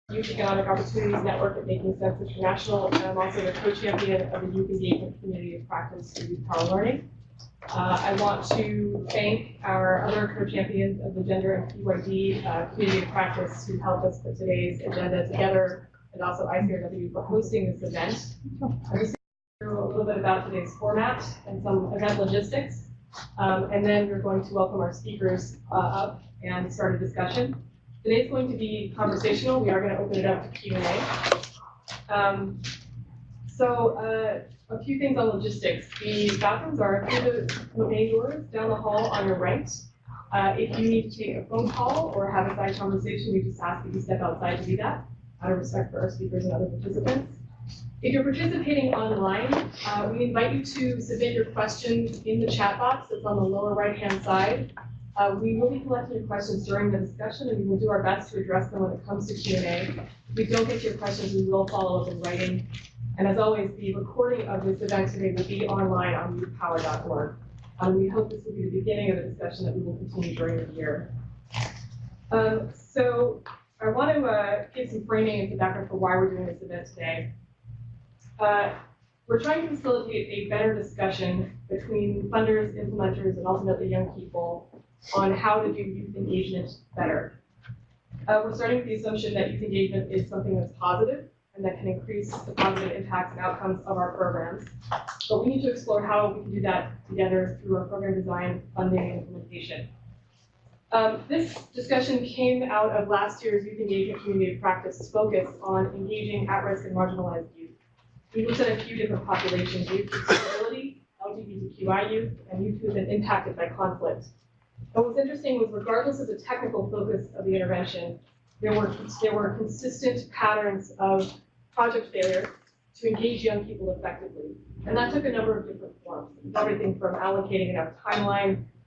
Youth Economic Opportunities Network at Making Sense International, and I'm also the co-champion of the Youth Engagement Community of Practice for Youth Power Learning. I want to thank our other co-champions of the Gender and PYD Community of Practice who helped us put today's agenda together, and also ICRW for hosting this event. I'm just going to hear a little bit about today's format and some event logistics, and then we're going to welcome our speakers up and start a discussion. Today's going to be conversational. We are going to open it up to Q&A. A few things on logistics. The bathrooms are through the main doors down the hall on your right. If you need to take a phone call or have a side conversation, we just ask that you step outside to do that, out of respect for our speakers and other participants. If you're participating online, we invite you to submit your questions in the chat box that's on the lower right-hand side. We will be collecting your questions during the discussion, and we will do our best to address them when it comes to Q&A. If we don't get to your questions, we will follow up in writing. And as always, the recording of this event today will be online on youthpower.org. We hope this will be the beginning of a discussion that we will continue during the year. So I want to give some framing and some background for why we're doing this event today. We're trying to facilitate a better discussion between funders, implementers, and ultimately young people on how to do youth engagement better. We're starting with the assumption that youth engagement is something that's positive and that can increase the positive impacts and outcomes of our programs. But we need to explore how we can do that together through our program design, funding, and implementation. This discussion came out of last year's Youth Engagement Community of Practice focus on engaging at-risk and marginalized youth. We looked at a few different populations: youth with disability, LGBTQI youth, and youth who have been impacted by conflict. And what was interesting was, regardless of the technical focus of the intervention, there were consistent patterns of project failure to engage young people effectively. And that took a number of different forms. It was everything from allocating a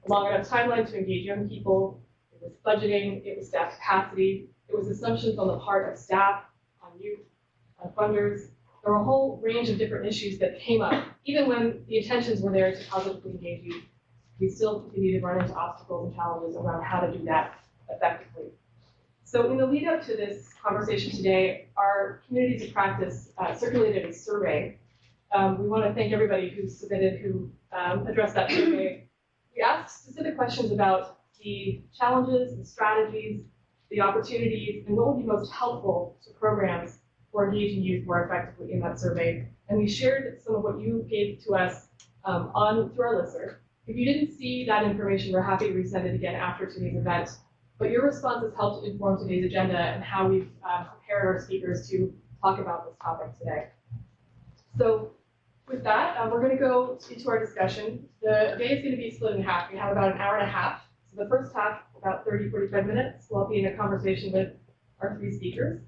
long enough timeline to engage young people, it was budgeting, it was staff capacity, it was assumptions on the part of staff, on youth, on funders. There were a whole range of different issues that came up. Even when the intentions were there to positively engage youth, we still continue to run into obstacles and challenges around how to do that effectively. So in the lead up to this conversation today, our communities of practice circulated a survey. We want to thank everybody who submitted, who addressed that survey. We asked specific questions about the challenges, the strategies, the opportunities, and what would be most helpful to programs for engaging youth more effectively in that survey. And we shared some of what you gave to us through our listserv. If you didn't see that information, we're happy to resend it again after today's event. But your responses helped to inform today's agenda and how we've prepared our speakers to talk about this topic today. So with that, we're going to go into our discussion. The day is going to be split in half. We have about an hour and a half. So the first half, about 30, 45 minutes, we'll be in a conversation with our three speakers.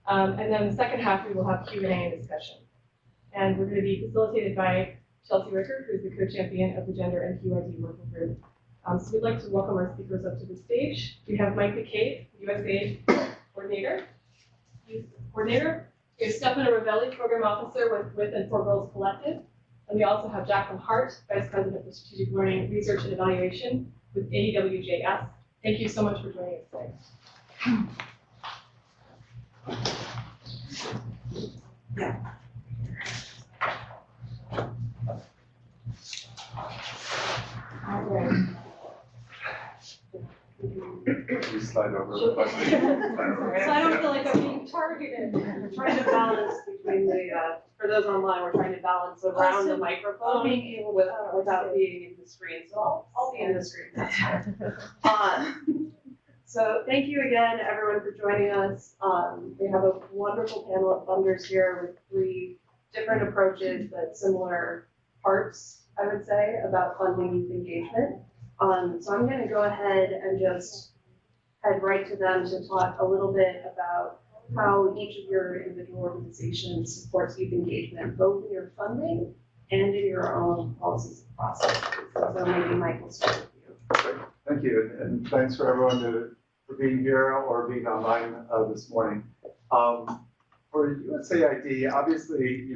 And then the second half, we will have Q&A and discussion. And we're going to be facilitated by Chelsea Ricker, who is the co-champion of the Gender and PYD Working Group. So we'd like to welcome our speakers up to the stage. We have Mike McCabe, USAID Coordinator. We have Stefano Ravelli, Program Officer with and for Girls Collective. And we also have Jacqueline Hart, Vice President for Strategic Learning, Research and Evaluation with AEWJS. Thank you so much for joining us today. Yeah. All right. You slide over the question. So I don't feel like I'm being targeted. We're trying to balance between the, for those online, we're trying to balance around the microphone being able without being in the screen. So I'll be in the screen. So thank you again, everyone, for joining us. We have a wonderful panel of funders here with three different approaches, but similar parts, I would say, about funding youth engagement. So I'm going to go ahead and just head right to them to talk a little bit about how each of your individual organizations supports youth engagement, both in your funding and in your own policies and processes. So maybe Mike will start with you. Great. Thank you, and thanks for everyone for being here or being online this morning. For USAID, obviously,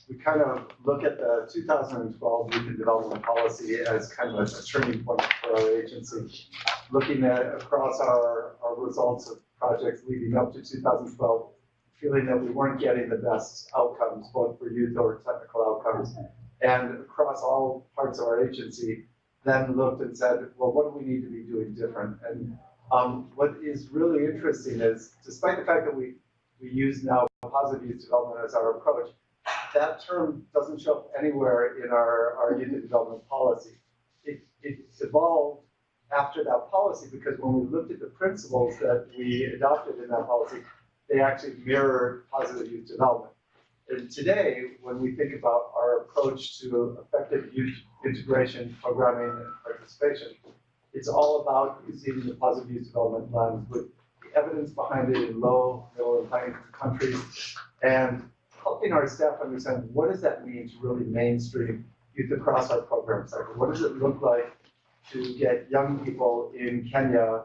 we kind of look at the 2012 Youth and Development Policy as kind of a turning point for our agency, looking at across our results of projects leading up to 2012, feeling that we weren't getting the best outcomes, both for youth or technical outcomes. And across all parts of our agency, then looked and said, well, what do we need to be doing different? And what is really interesting is, despite the fact that we use now positive youth development as our approach, that term doesn't show up anywhere in our youth development policy. It evolved after that policy because when we looked at the principles that we adopted in that policy, they actually mirrored positive youth development. And today, when we think about our approach to effective youth integration, programming, and participation, it's all about using the positive youth development lens with the evidence behind it in low, middle, and high income countries, and helping our staff understand what does that mean to really mainstream youth across our program cycle. What does it look like to get young people in Kenya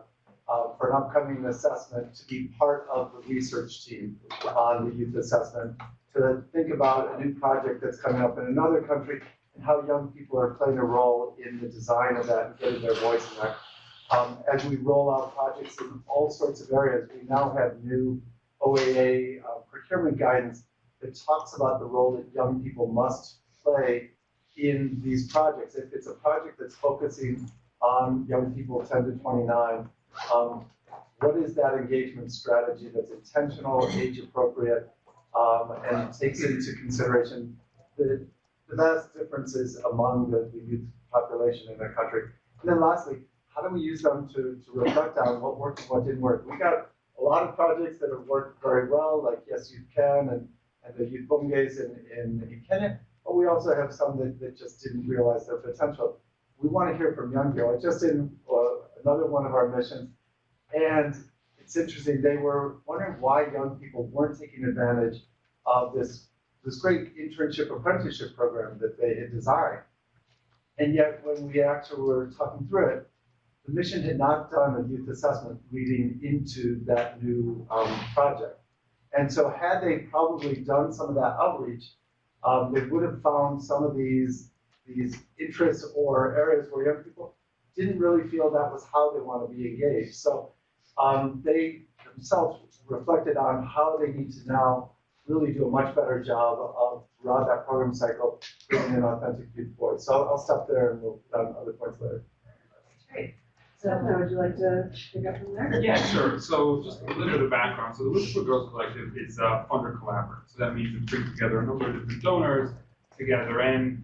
for an upcoming assessment to be part of the research team on the youth assessment, to think about a new project that's coming up in another country and how young people are playing a role in the design of that and getting their voice in that. As we roll out projects in all sorts of areas, we now have new OAA procurement guidance that talks about the role that young people must play in these projects. If it's a project that's focusing on young people 10 to 29, what is that engagement strategy that's intentional, age appropriate, and takes into consideration the vast differences among the youth population in the country? And then lastly, how do we use them to reflect on what worked and what didn't work? We got a lot of projects that have worked very well, like Yes You Can and the Youth Bunges in Kenya, but we also have some that just didn't realize their potential. We want to hear from young people. I just in another one of our missions, and it's interesting, they were wondering why young people weren't taking advantage of this great internship apprenticeship program that they had designed. And yet when we actually were talking through it, the mission had not done a youth assessment leading into that new project. And so had they probably done some of that outreach, they would have found some of these interests or areas where young people didn't really feel that was how they want to be engaged. So they themselves reflected on how they need to now really do a much better job of throughout that program cycle bringing an authentic youth voice. So I'll stop there and we'll put on other points later. Great. So now would you like to pick up from there? Yeah, sure. So just a little bit of background. So the Wish for Girls Collective is a funder collaborative. So that means we bring together a number of different donors together. And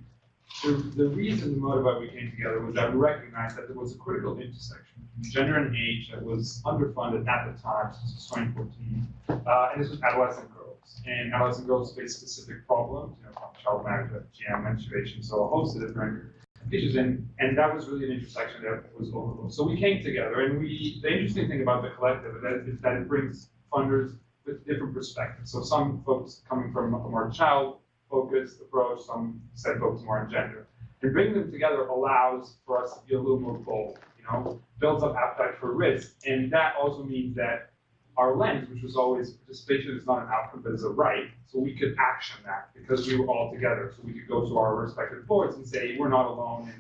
the reason, the motive why we came together was that we recognized that there was a critical intersection between gender and age that was underfunded at the time, so this was 2014, and this was adolescent girls. And adolescent girls face specific problems, from child marriage, GM, menstruation, so a host of different issues, and that was really an intersection that was overlooked. So we came together, and the interesting thing about the collective is that it brings funders with different perspectives. So some folks coming from a more child-focused approach, some said focus more on gender. And bringing them together allows for us to be a little more bold, builds up appetite for risk, and that also means that our lens, which was always participation is not an outcome but is a right, so we could action that because we were all together. So we could go to our respective boards and say, we're not alone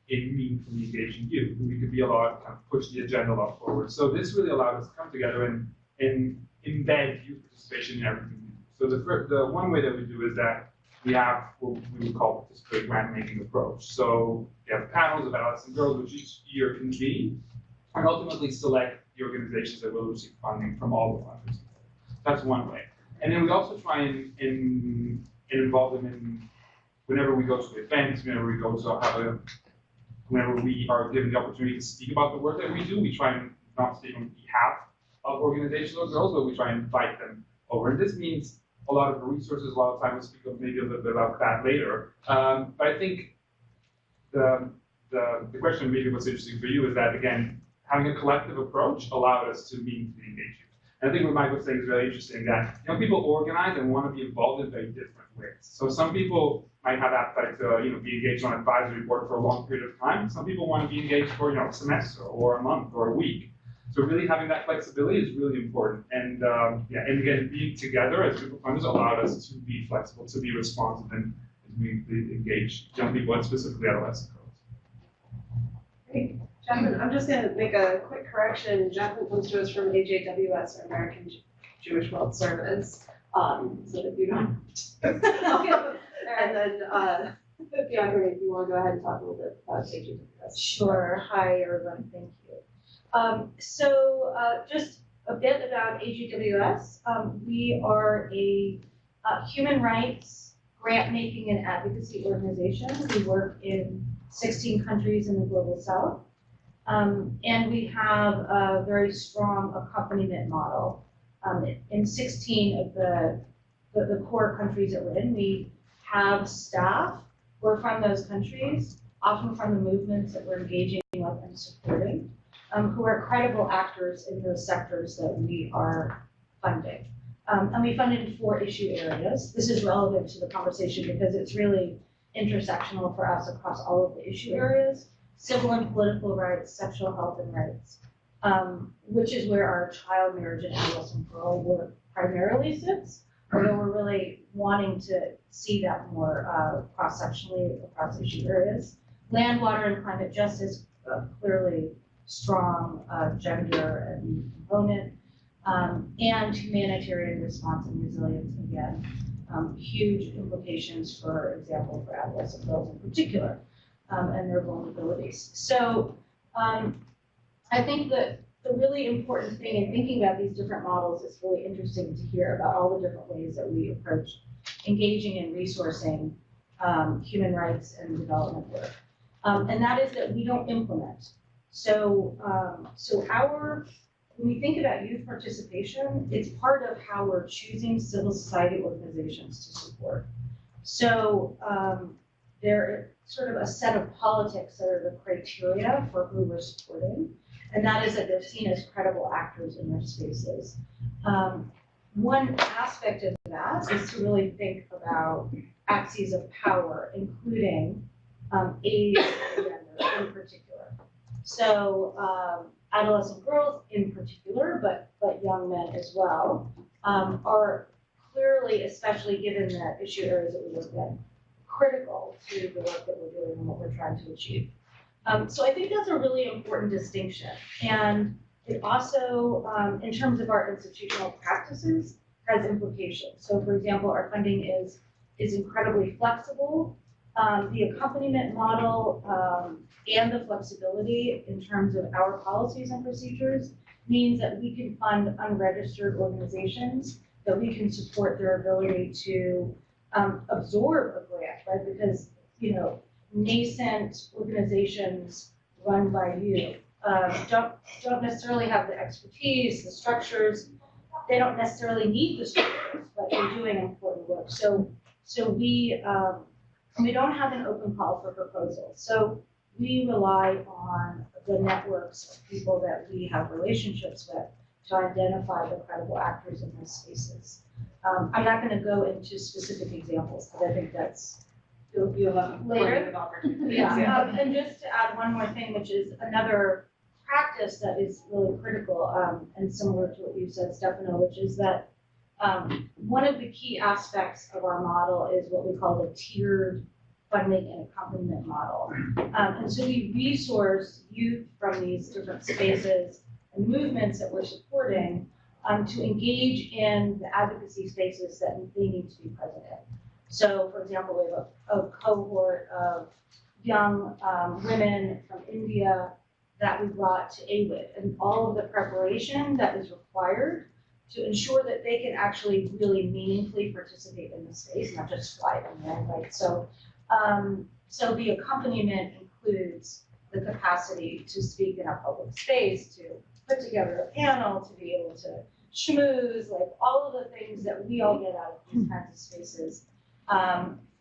in meaningfully engaging youth. We could be allowed to kind of push the agenda a lot forward. So this really allowed us to come together and embed youth participation in everything we do. So the one way that we do is that we have what we would call participatory grant making approach. So we have panels of adolescent girls which each year convene and ultimately select the organizations that will receive funding from all the funders. That's one way. And then we also try and involve them in whenever we go to events, whenever we go to whenever we are given the opportunity to speak about the work that we do, we try and not speak on behalf of organizations or girls, but we try and invite them over. And this means a lot of resources, a lot of time. We'll speak maybe a little bit about that later. But I think the question, maybe what's interesting for you is that, again, having a collective approach allowed us to meaningfully engage you. And I think what Mike was saying is very interesting, that young people organize and want to be involved in very different ways. So some people might have appetite to be engaged on an advisory board for a long period of time. Some people want to be engaged for a semester or a month or a week. So really having that flexibility is really important. And and again, being together as group of funders allowed us to be flexible, to be responsive, and meaningfully engage young people, and specifically adolescent girls. Great. Jacqueline, I'm just gonna make a quick correction. Jacqueline comes to us from AJWS, or American Jewish World Service, so that you know. And then, Jacqueline, if you wanna go ahead and talk a little bit about AJWS. Sure. Hi, everyone. Thank you. Just a bit about AGWS. We are a human rights grant making and advocacy organization. We work in 16 countries in the global south. And we have a very strong accompaniment model. In 16 of the core countries that we're in, we have staff who are from those countries, often from the movements that we're engaging with and supporting, who are credible actors in those sectors that we are funding. And we fund in 4 issue areas. This is relevant to the conversation because it's really intersectional for us across all of the issue areas: civil and political rights, sexual health and rights, which is where our child, marriage, and adolescent girl work primarily sits, although we're really wanting to see that more cross-sectionally across issue areas. Land, water, and climate justice, clearly strong gender and component, and humanitarian response and resilience, again, huge implications, for example, for adolescent girls in particular, and their vulnerabilities. So I think that the really important thing in thinking about these different models is really interesting to hear about all the different ways that we approach engaging and resourcing human rights and development work. And that is that we don't implement. So when we think about youth participation, it's part of how we're choosing civil society organizations to support. So there are sort of a set of politics that are the criteria for who we're supporting, and that is that they're seen as credible actors in their spaces. One aspect of that is to really think about axes of power, including age and gender in particular. So adolescent girls in particular, but young men as well, are clearly, especially given the issue areas that we look at, critical to the work that we're doing and what we're trying to achieve. So I think that's a really important distinction. And it also, in terms of our institutional practices, has implications. So for example, our funding is incredibly flexible. The accompaniment model and the flexibility in terms of our policies and procedures means that we can fund unregistered organizations, that we can support their ability to absorb a grant, right? Because, you know, nascent organizations run by youth don't necessarily have the expertise, the structures. They don't necessarily need the structures, but they're doing important work. So we don't have an open call for proposals. So we rely on the networks of people that we have relationships with to identify the credible actors in those spaces. I'm not going to go into specific examples because I think that's You'll have later. of opportunities. Yeah, and just to add one more thing, which is another practice that is really critical and similar to what you said, Stefano, which is that one of the key aspects of our model is what we call the tiered funding and accompaniment model. And so we resource youth from these different spaces and movements that we're supporting to engage in the advocacy spaces that they need to be present in. So for example, we have a cohort of young women from India that we brought to AWID, and all of the preparation that is required to ensure that they can actually really meaningfully participate in the space, not just fly them there, right? So the accompaniment includes the capacity to speak in a public space, to put together a panel, to be able to schmooze, like all of the things that we all get out of these kinds of spaces.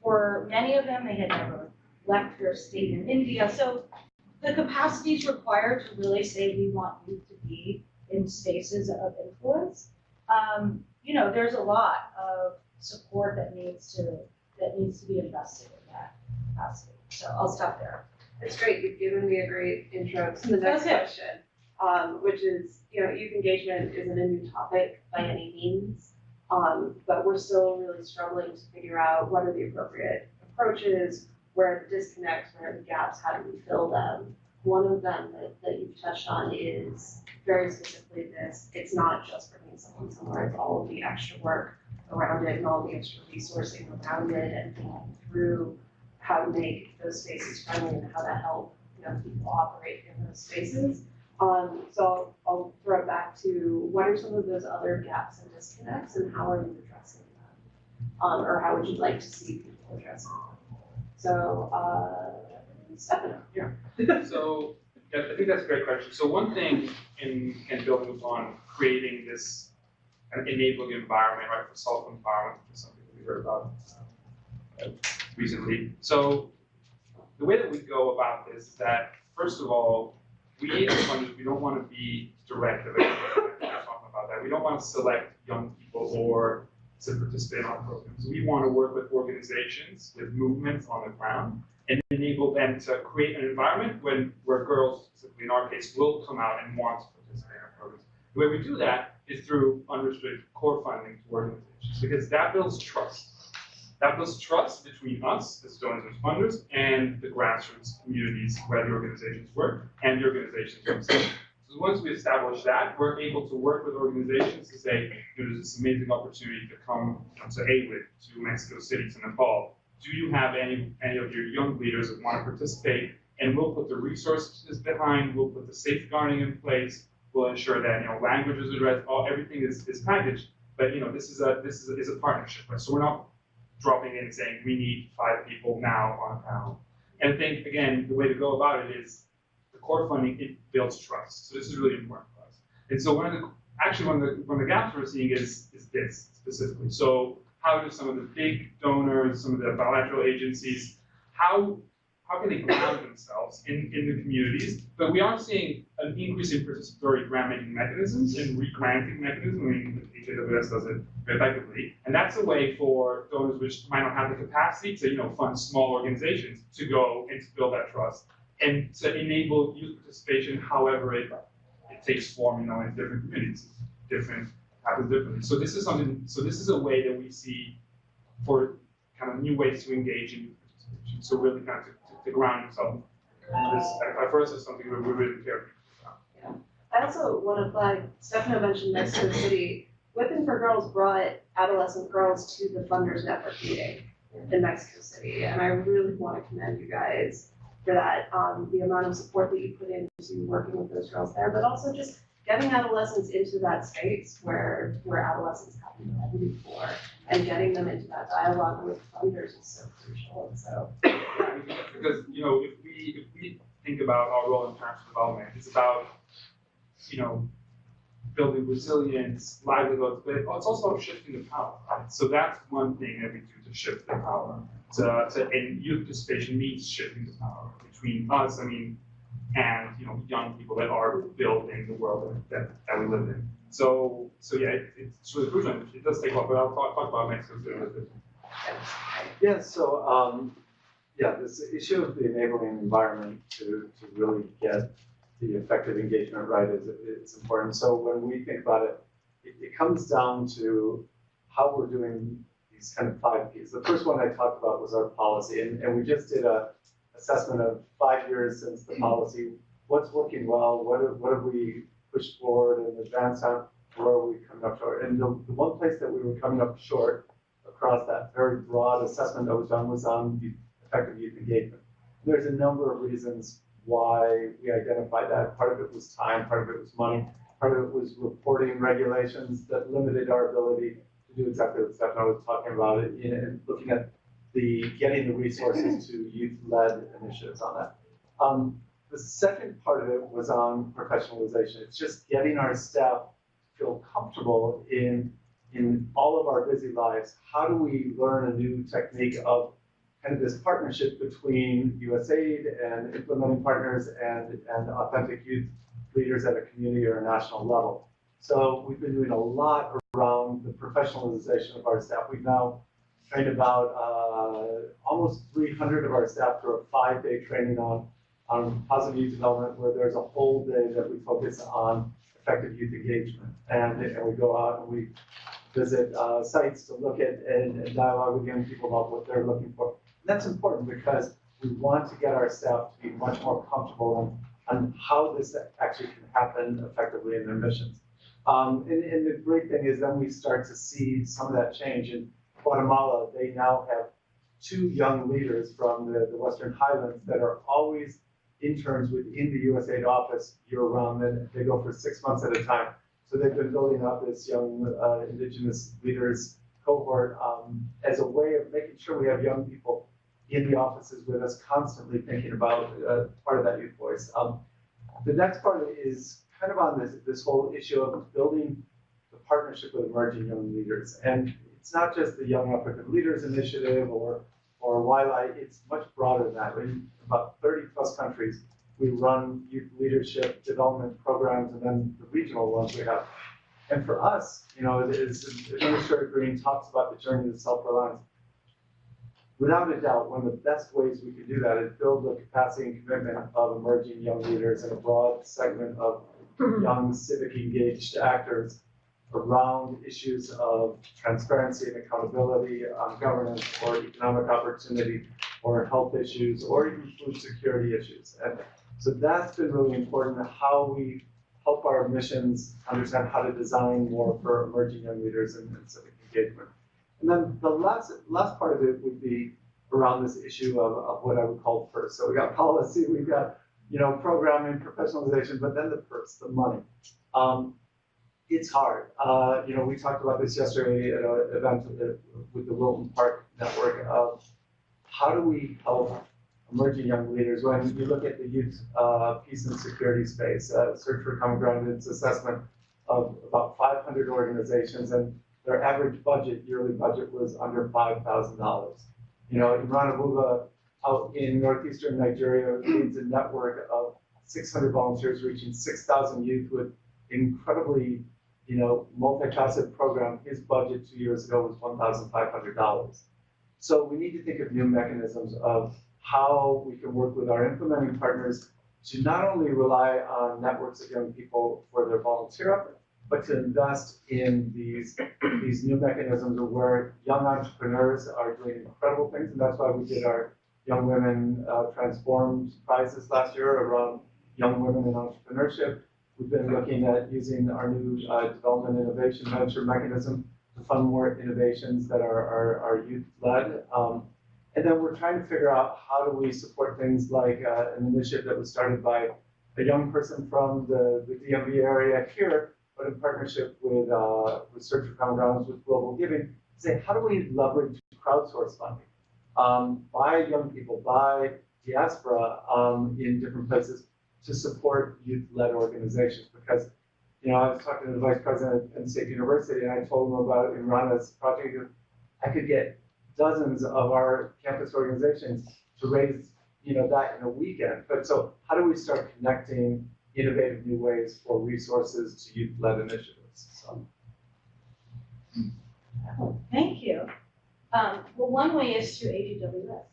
For many of them, they had never left their state in India. So the capacity is required to really say we want youth to be in spaces of influence. You know, there's a lot of support that needs to be invested in that capacity. So I'll stop there. It's great, you've given me a great intro to the next Okay. question, which is, you know, youth engagement isn't a new topic by any means, but we're still really struggling to figure out what are the appropriate approaches, where are the disconnects, where are the gaps, how do we fill them? One of them that you've touched on is very specifically this, it's not just bringing someone somewhere, it's all of the extra work around it and all the extra resourcing around it and thinking through how to make those spaces friendly and how to help young people operate in those spaces. So I'll throw it back to what are some of those other gaps and disconnects and how are you addressing them? Or how would you like to see people addressing them? So, Stefano. So, yeah, I think that's a great question. So one thing in building upon creating this kind of enabling environment, right, for self-empowerment, which is something that we heard about recently. So the way that we go about this is that, first of all, we as funders, we don't want to be directive. We're talking about that. We don't want to select young people or to participate in our programs. We want to work with organizations, with movements on the ground, and enable them to create an environment where girls, specifically in our case, will come out and want to participate in our programs. The way we do that is through unrestricted core funding to organizations, because that builds trust. That builds trust between us, as donors and funders, and the grassroots communities where the organizations work, and the organizations themselves. So once we establish that, we're able to work with organizations to say, there's this amazing opportunity to come to AWID, to Mexico City, to Nepal. Do you have any of your young leaders that want to participate? And we'll put the resources behind, we'll put the safeguarding in place, we'll ensure that language is addressed, everything is packaged. But this is a partnership, right? So we're not dropping in and saying we need 5 people now on a panel. And I think again, the way to go about it is the core funding, it builds trust. So this is really important for us. And so one of the gaps we're seeing is this specifically. So how do some of the big donors, some of the bilateral agencies, how can they ground themselves in the communities? But we are seeing an increase in participatory grant-making mechanisms and re-granting mechanisms. I mean, HAWS does it very effectively. And that's a way for donors which might not have the capacity to fund small organizations to go and to build that trust and to enable youth participation however it takes form in different communities. Happens differently. So this is a way that we see for kind of new ways to engage in youth participation. So really kind of to ground yourself. This, for us, is something we really care about. Yeah. I also want to flag, Stefano mentioned Mexico City. Whipping for Girls brought adolescent girls to the Funders Network meeting in Mexico City. And I really want to commend you guys for that, the amount of support that you put into working with those girls there, but also just getting adolescents into that space where adolescents haven't been before and getting them into that dialogue with funders is so crucial. And so, because if we think about our role in terms of development, it's about building resilience, livelihoods, but it's also about shifting the power. Right? So that's one thing that we do to shift the power. And youth participation means shifting the power between us. and young people that are building the world that we live in. So yeah, it's really crucial. It does take a while, but I'll talk about Mexico City a little bit. Yeah, so this issue of the enabling environment to really get the effective engagement right is important. So when we think about it, it comes down to how we're doing these kind of 5 Ps. The first one I talked about was our policy, and we just did a assessment of 5 years since the policy. What's working well? What have we pushed forward and advanced on? Where are we coming up short? And the one place that we were coming up short across that very broad assessment that was done was on the effective youth engagement. There's a number of reasons why we identified that. Part of it was time, part of it was money, part of it was reporting regulations that limited our ability to do exactly what Stefano was talking about, and looking at getting the resources to youth-led initiatives on that. The second part of it was on professionalization. It's just getting our staff to feel comfortable in all of our busy lives. How do we learn a new technique of kind of this partnership between USAID and implementing partners and authentic youth leaders at a community or a national level? So we've been doing a lot around the professionalization of our staff. We've now trained about almost 300 of our staff through a 5-day training on positive youth development, where there's a whole day that we focus on effective youth engagement. And we go out and we visit sites to look at and dialogue with young people about what they're looking for. And that's important because we want to get our staff to be much more comfortable on how this actually can happen effectively in their missions. And the great thing is then we start to see some of that change. In Guatemala, they now have 2 young leaders from the Western Highlands that are always interns within the USAID office year-round, and they go for 6 months at a time. So they've been building up this young indigenous leaders cohort as a way of making sure we have young people in the offices with us constantly thinking about part of that youth voice. The next part is kind of on this whole issue of building the partnership with emerging young leaders. And it's not just the Young African Leaders Initiative or YLI, it's much broader than that. In about 30 plus countries, we run youth leadership development programs and then the regional ones we have. And for us, Administrator Green talks about the journey to self-reliance. Without a doubt, one of the best ways we can do that is build the capacity and commitment of emerging young leaders in a broad segment of young civic engaged actors around issues of transparency and accountability on governance or economic opportunity or health issues or even food security issues. And so that's been really important, how we help our missions understand how to design more for emerging young leaders and civic engagement. And then the last part of it would be around this issue of what I would call FIRST. So we got policy, we've got programming, professionalization, but then the FIRST, the money. It's hard. We talked about this yesterday at an event with the Wilton Park Network of how do we help emerging young leaders. When you look at the youth peace and security space, Search for Common Ground, its assessment of about 500 organizations, and their average yearly budget was under $5,000. Imran Abuba out in northeastern Nigeria leads a network of 600 volunteers reaching 6,000 youth with incredibly multifaceted program. His budget 2 years ago was $1,500. So we need to think of new mechanisms of how we can work with our implementing partners to not only rely on networks of young people for their volunteer effort, but to invest in these new mechanisms where young entrepreneurs are doing incredible things. And that's why we did our Young Women Transformed prizes last year around young women in entrepreneurship. We've been looking at using our new development innovation venture mechanism to fund more innovations that are youth-led. And then we're trying to figure out how do we support things like an initiative that was started by a young person from the DMV area here, but in partnership with Search for Common Ground, with Global Giving, say how do we leverage crowdsource funding by young people, by diaspora in different places to support youth-led organizations. Because I was talking to the vice president at Penn State University, and I told him about Imran's project. I could get dozens of our campus organizations to raise that in a weekend. But so how do we start connecting innovative new ways for resources to youth-led initiatives? So. Thank you. Well, one way is through AGWS.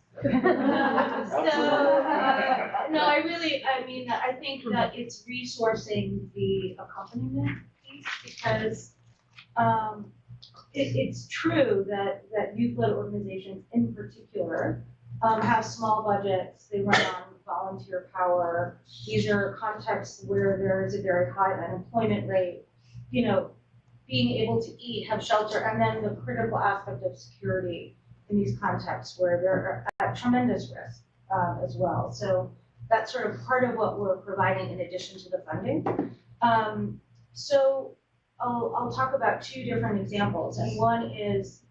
I think that it's resourcing the accompaniment piece because it's true that youth-led organizations in particular have small budgets, they run on volunteer power. These are contexts where there is a very high unemployment rate, being able to eat, have shelter, and then the critical aspect of security in these contexts where they're at tremendous risk as well. So that's sort of part of what we're providing in addition to the funding. So I'll talk about 2 different examples, and one is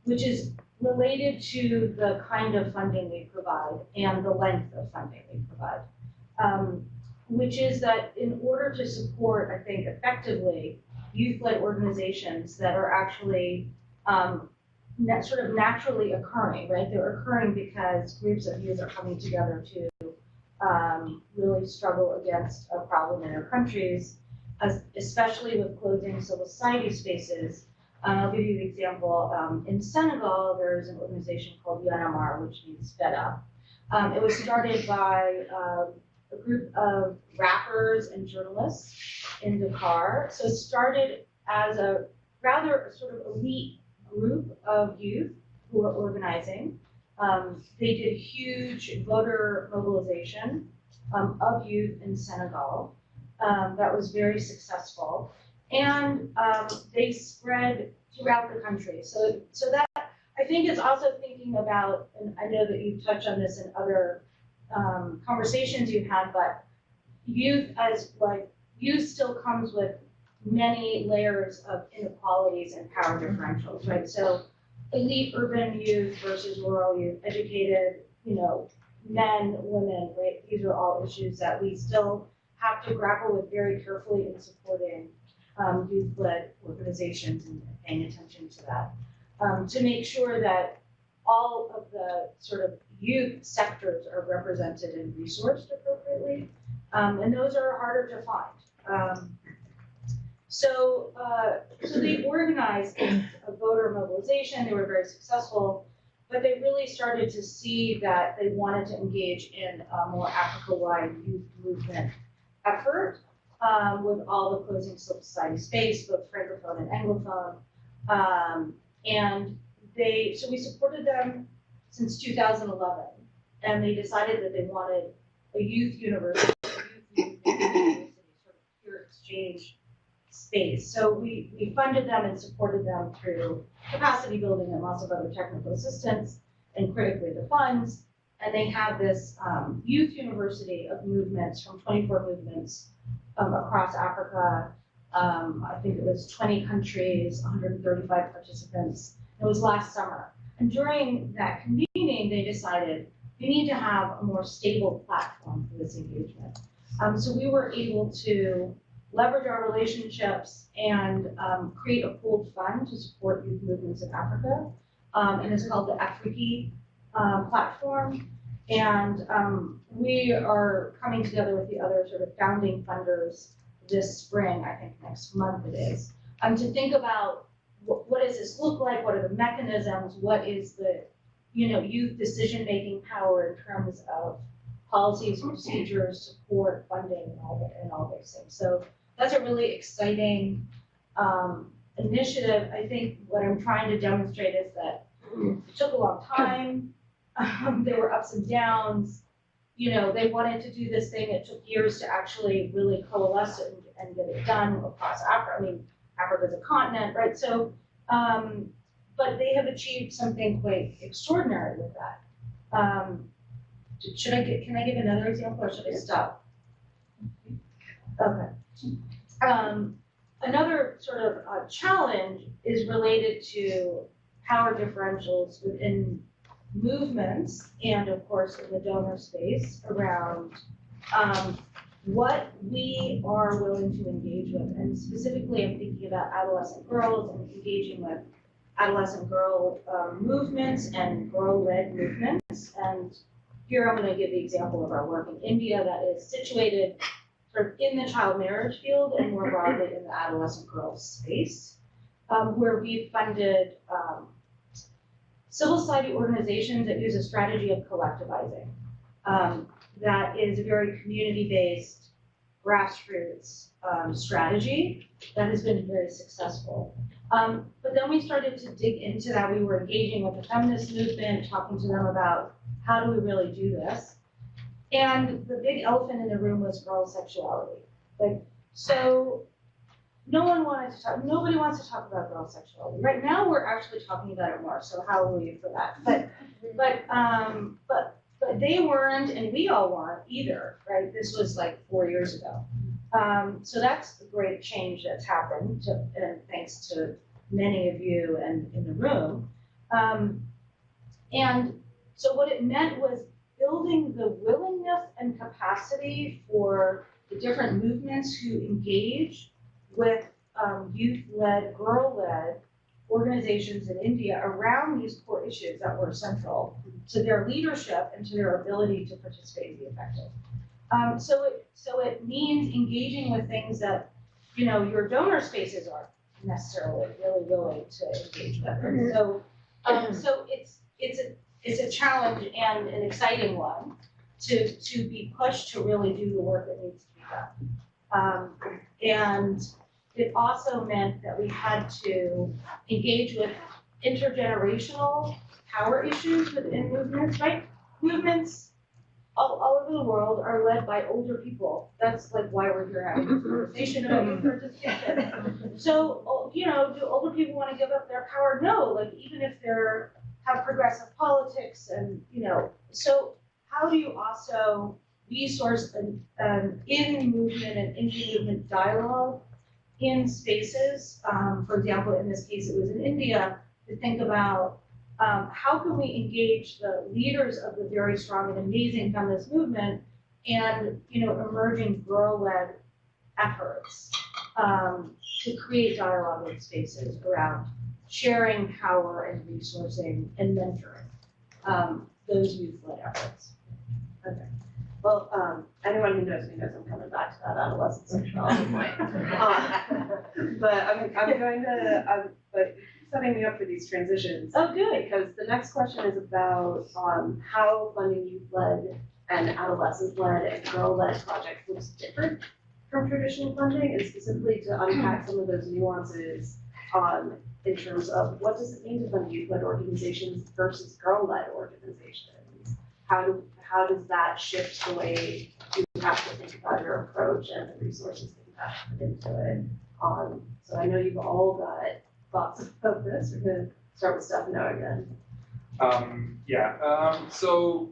which is related to the kind of funding we provide and the length of funding we provide. Which is that in order to support, I think, effectively youth-led organizations that are actually sort of naturally occurring, right? They're occurring because groups of youth are coming together to really struggle against a problem in their countries, especially with closing civil society spaces. I'll give you the example. In Senegal, there's an organization called Yanamar, which means fed up. It was started by a group of rappers and journalists in Dakar. So it started as a rather sort of elite group of youth who were organizing. They did huge voter mobilization of youth in Senegal. That was very successful. And they spread throughout the country. So that, I think, is also thinking about, and I know that you've touched on this in other conversations you've had, but youth still comes with many layers of inequalities and power differentials, right? So elite urban youth versus rural youth, educated, men, women, right? These are all issues that we still have to grapple with very carefully in supporting youth-led organizations and paying attention to that. To make sure that all of the sort of youth sectors are represented and resourced appropriately. And those are harder to find. So they organized a voter mobilization. They were very successful, but they really started to see that they wanted to engage in a more Africa-wide youth movement effort with all the closing civil society space, both Francophone and Anglophone. So we supported them since 2011, and they decided that they wanted a youth university, sort of peer exchange space. So we funded them and supported them through capacity building and lots of other technical assistance, and critically the funds. And they have this youth university of movements from 24 movements across Africa. I think it was 20 countries, 135 participants. It was last summer. And during that convening, they decided we need to have a more stable platform for this engagement. So we were able to leverage our relationships and create a pooled fund to support youth movements in Africa. And it's called the Afriki platform. And we are coming together with the other sort of founding funders this spring, I think next month it is, to think about what does this look like, what are the mechanisms, what is the youth decision-making power in terms of policies, procedures, support, funding, and all those things. So that's a really exciting initiative. I think what I'm trying to demonstrate is that it took a long time. There were ups and downs. They wanted to do this thing. It took years to actually really coalesce it and get it done across Africa. I mean, Africa is a continent, right? So, but they have achieved something quite extraordinary with that. Can I give another example, or should I stop? Okay. Another sort of challenge is related to power differentials within movements and, of course, in the donor space around what we are willing to engage with. And specifically, I'm thinking about adolescent girls and engaging with adolescent girl movements and girl-led movements. And here I'm going to give the example of our work in India that is situated sort of in the child marriage field and more broadly in the adolescent girls space, where we've funded civil society organizations that use a strategy of collectivizing. That is a very community-based, grassroots strategy that has been very successful. But then we started to dig into that. We were engaging with the feminist movement, talking to them about how do we really do this. And the big elephant in the room was girl sexuality. So nobody wants to talk about girl sexuality. Right now we're actually talking about it more, so hallelujah for that. But they weren't, and we all weren't either, right? This was like 4 years ago. So that's a great change that's happened, and thanks to many of you and in the room. And so what it meant was building the willingness and capacity for the different movements who engage with youth-led, girl-led organizations in India around these core issues that were central to their leadership and to their ability to participate and be effective. So it means engaging with things that your donor spaces aren't necessarily really willing to engage with. And so it's a challenge and an exciting one to be pushed to really do the work that needs to be done. And it also meant that we had to engage with intergenerational power issues within movements, right? Movements all over the world are led by older people. That's like why we're here having this conversation about youth participation. So, you know, do older people want to give up their power? No, like even if they're have progressive politics and, you know, so how do you also resource an in movement and inter-movement dialogue in spaces? For example, in this case, it was in India, to think about how can we engage the leaders of the very strong and amazing feminist movement and, you know, emerging girl-led efforts to create dialogue in spaces around sharing power and resourcing and mentoring those youth-led efforts. Okay. Well, anyone who knows me knows I'm coming back to that adolescent sexuality point. But setting me up for these transitions. Oh, good. Because the next question is about how funding youth-led and adolescent-led and girl-led projects looks different from traditional funding, and specifically to unpack some of those nuances in terms of what does it mean to fund youth-led organizations versus girl-led organizations? How does that shift the way you have to think about your approach and the resources that you have to put into it? So I know you've all got thoughts about this. We're gonna start with Stefano again. So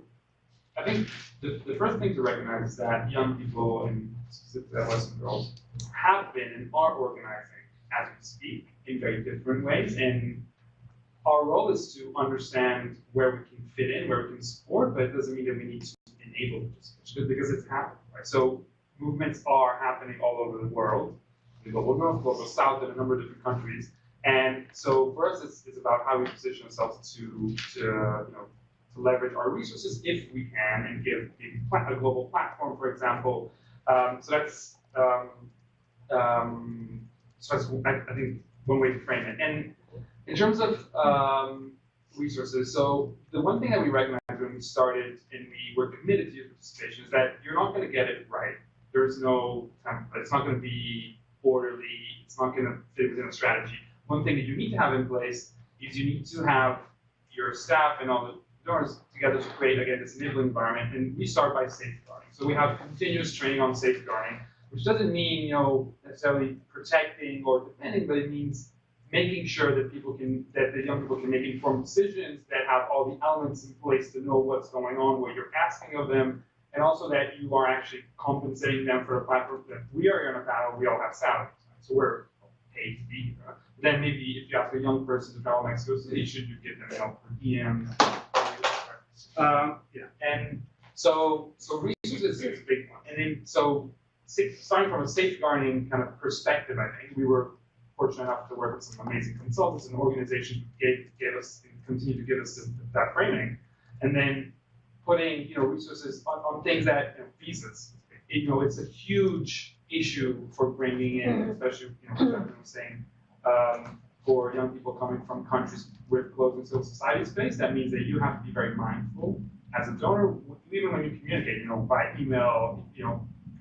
I think the first thing to recognize is that young people, and specifically adolescent girls, have been and are organizing as we speak in very different ways. And our role is to understand where we can fit in, where we can support, but it doesn't mean that we need to enable participation because it's happening, right? So movements are happening all over the world, in the global north, global south, in a number of different countries. And so for us, it's about how we position ourselves to leverage our resources if we can and give a global platform, for example. So that's I think one way to frame it. And in terms of resources, so the one thing that we recognized when we started and we were committed to youth participation is that you're not going to get it right. There's no template. It's not going to be orderly. It's not going to fit within a strategy. One thing that you need to have in place is you need to have your staff and all the donors together to create, again, this enabling environment. And we start by safeguarding. So we have continuous training on safeguarding, which doesn't mean, necessarily protecting or defending, but it means making sure that the young people can make informed decisions, that have all the elements in place to know what's going on, what you're asking of them, and also that you are actually compensating them for the platform. That we are in a battle, we all have salaries, so we're paid to be here. Then maybe if you ask a young person to travel Mexico City, should you give them help for DM? And so resources is a big one. And then starting from a safeguarding kind of perspective, I think we were fortunate enough to work with some amazing consultants and organizations who gave us and continue to give us that framing, and then putting resources on things that visas. It's a huge issue for bringing in, especially as I was saying, for young people coming from countries with closing civil society space. That means that you have to be very mindful as a donor, even when you communicate, by email,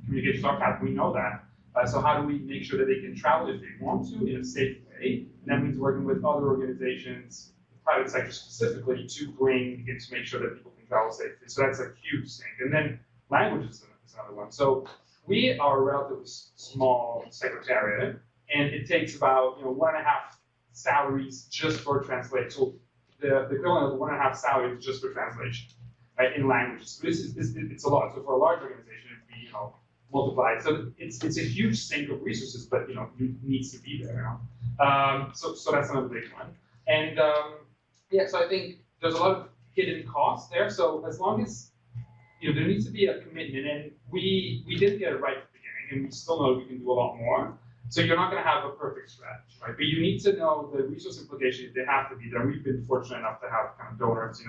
communications are path. We know that. So how do we make sure that they can travel if they want to in a safe way? And that means working with other organizations, the private sector specifically, to bring and to make sure that people can travel safely. So that's a huge thing. And then language is another one. So we are a relatively small secretariat, and it takes about 1.5 salaries just for translation. So the equivalent of 1.5 salaries just for translation, right, in languages. So it's a lot. So for a large organization, it'd be multiplied. So it's a huge sink of resources, but it needs to be there. So that's another big one. And so I think there's a lot of hidden costs there. So as long as there needs to be a commitment, and we didn't get it right at the beginning, and we still know we can do a lot more. So you're not going to have a perfect strategy, right? But you need to know the resource implications. They have to be there. We've been fortunate enough to have kind of donors,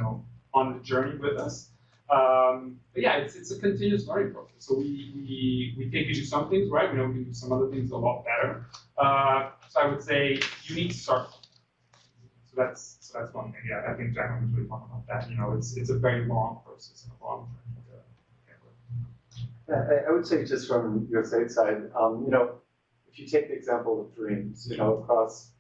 on the journey with us. But yeah, it's a continuous learning process. So we think we do some things right. We know we can do some other things a lot better. So I would say you need to start. So that's one thing. Yeah, I think Jacqueline was really talking about that. It's a very long process and a long journey. I would say just from your state side, if you take the example of Dreams, across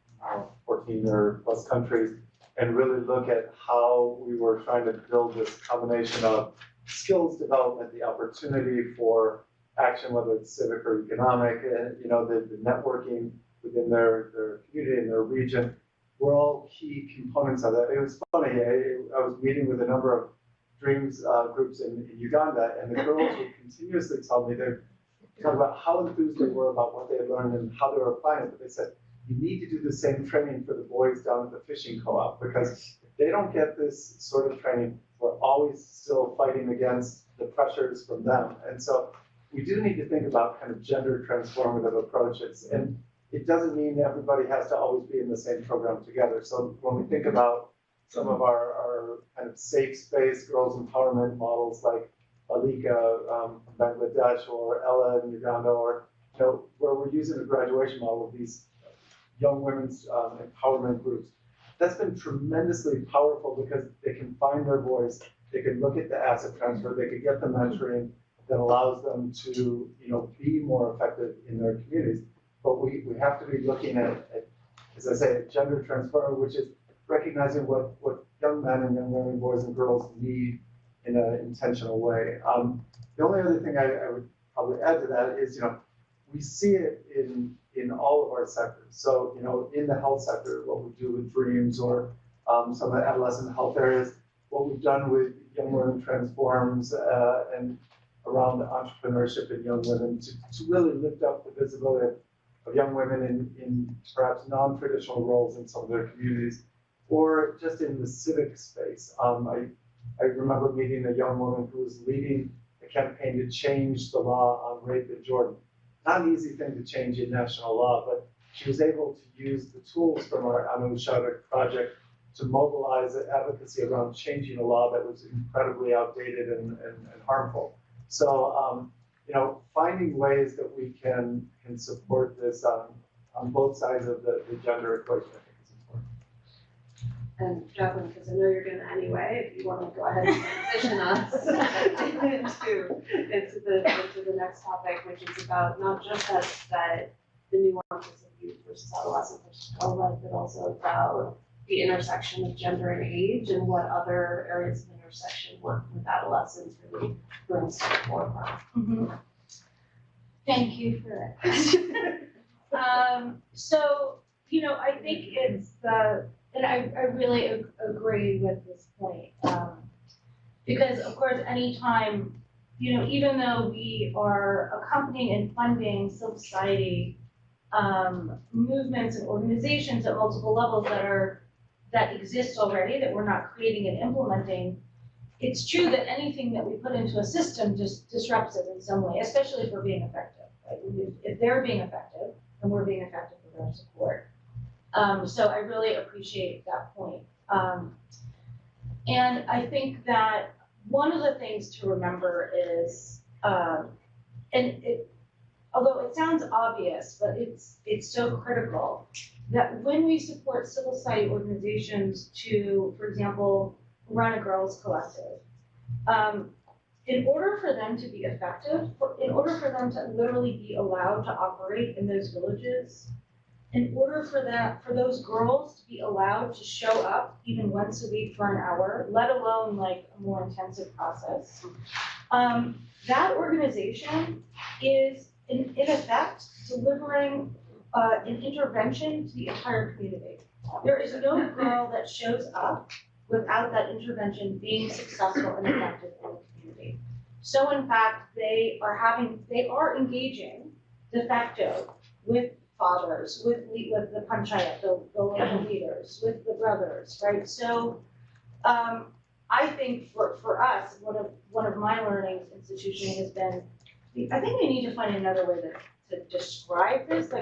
14 or plus countries, and really look at how we were trying to build this combination of skills development, the opportunity for action, whether it's civic or economic, and the networking within their community and their region, were all key components of that. It was funny, I was meeting with a number of Dreams groups in Uganda, and the girls would continuously tell me, they talk about how enthused they were about what they had learned and how they were applying it, but they said, you need to do the same training for the boys down at the fishing co-op, because if they don't get this sort of training, we're always still fighting against the pressures from them. And so we do need to think about kind of gender transformative approaches. And it doesn't mean everybody has to always be in the same program together. So when we think about some of our kind of safe space girls empowerment models like Alika from Bangladesh, or Ella in Uganda, or where we're using the graduation model of these young women's empowerment groups, that's been tremendously powerful because they can find their voice, they can look at the asset transfer, they can get the mentoring that allows them to be more effective in their communities. But we have to be looking at, as I say, gender transfer, which is recognizing what young men and young women, boys and girls need in an intentional way. The only other thing I would probably add to that is, we see it in all of our sectors. So, in the health sector, what we do with Dreams, or some of the adolescent health areas, what we've done with Young Women Transforms and around entrepreneurship in young women to really lift up the visibility of young women in perhaps non-traditional roles in some of their communities, or just in the civic space. I remember meeting a young woman who was leading a campaign to change the law on rape in Jordan. Not an easy thing to change in national law, but she was able to use the tools from our Anu Shadak project to mobilize advocacy around changing a law that was incredibly outdated and harmful. So, finding ways that we can support this on both sides of the gender equation, I think is important. And Jacqueline, because I know you're gonna anyway, if you want to go ahead and transition us into the next topic, which is about not just that the nuances of youth versus adolescent versus co-life, but also about the intersection of gender and age and what other areas of intersection work with adolescents really brings to the forefront. Thank you for that. So, I think it's and I really agree with this point. Because of course, anytime, even though we are accompanying and funding civil society movements and organizations at multiple levels that exist already, that we're not creating and implementing, it's true that anything that we put into a system just disrupts it in some way, especially if we're being effective. Right? If they're being effective, and we're being effective with our support. So I really appreciate that point. And I think that one of the things to remember is, although it sounds obvious, but it's so critical, that when we support civil society organizations to, for example, run a girls' collective, in order for them to be effective, in order for them to literally be allowed to operate in those villages, in order for those girls to be allowed to show up even once a week for an hour, let alone like a more intensive process, that organization is in effect delivering an intervention to the entire community. There is no girl that shows up without that intervention being successful and effective in the community. So in fact, they are engaging de facto with fathers, with the panchayat, the local leaders, with the brothers, right? So I think for us, one of my learnings institutionally has been, I think we need to find another way to describe this,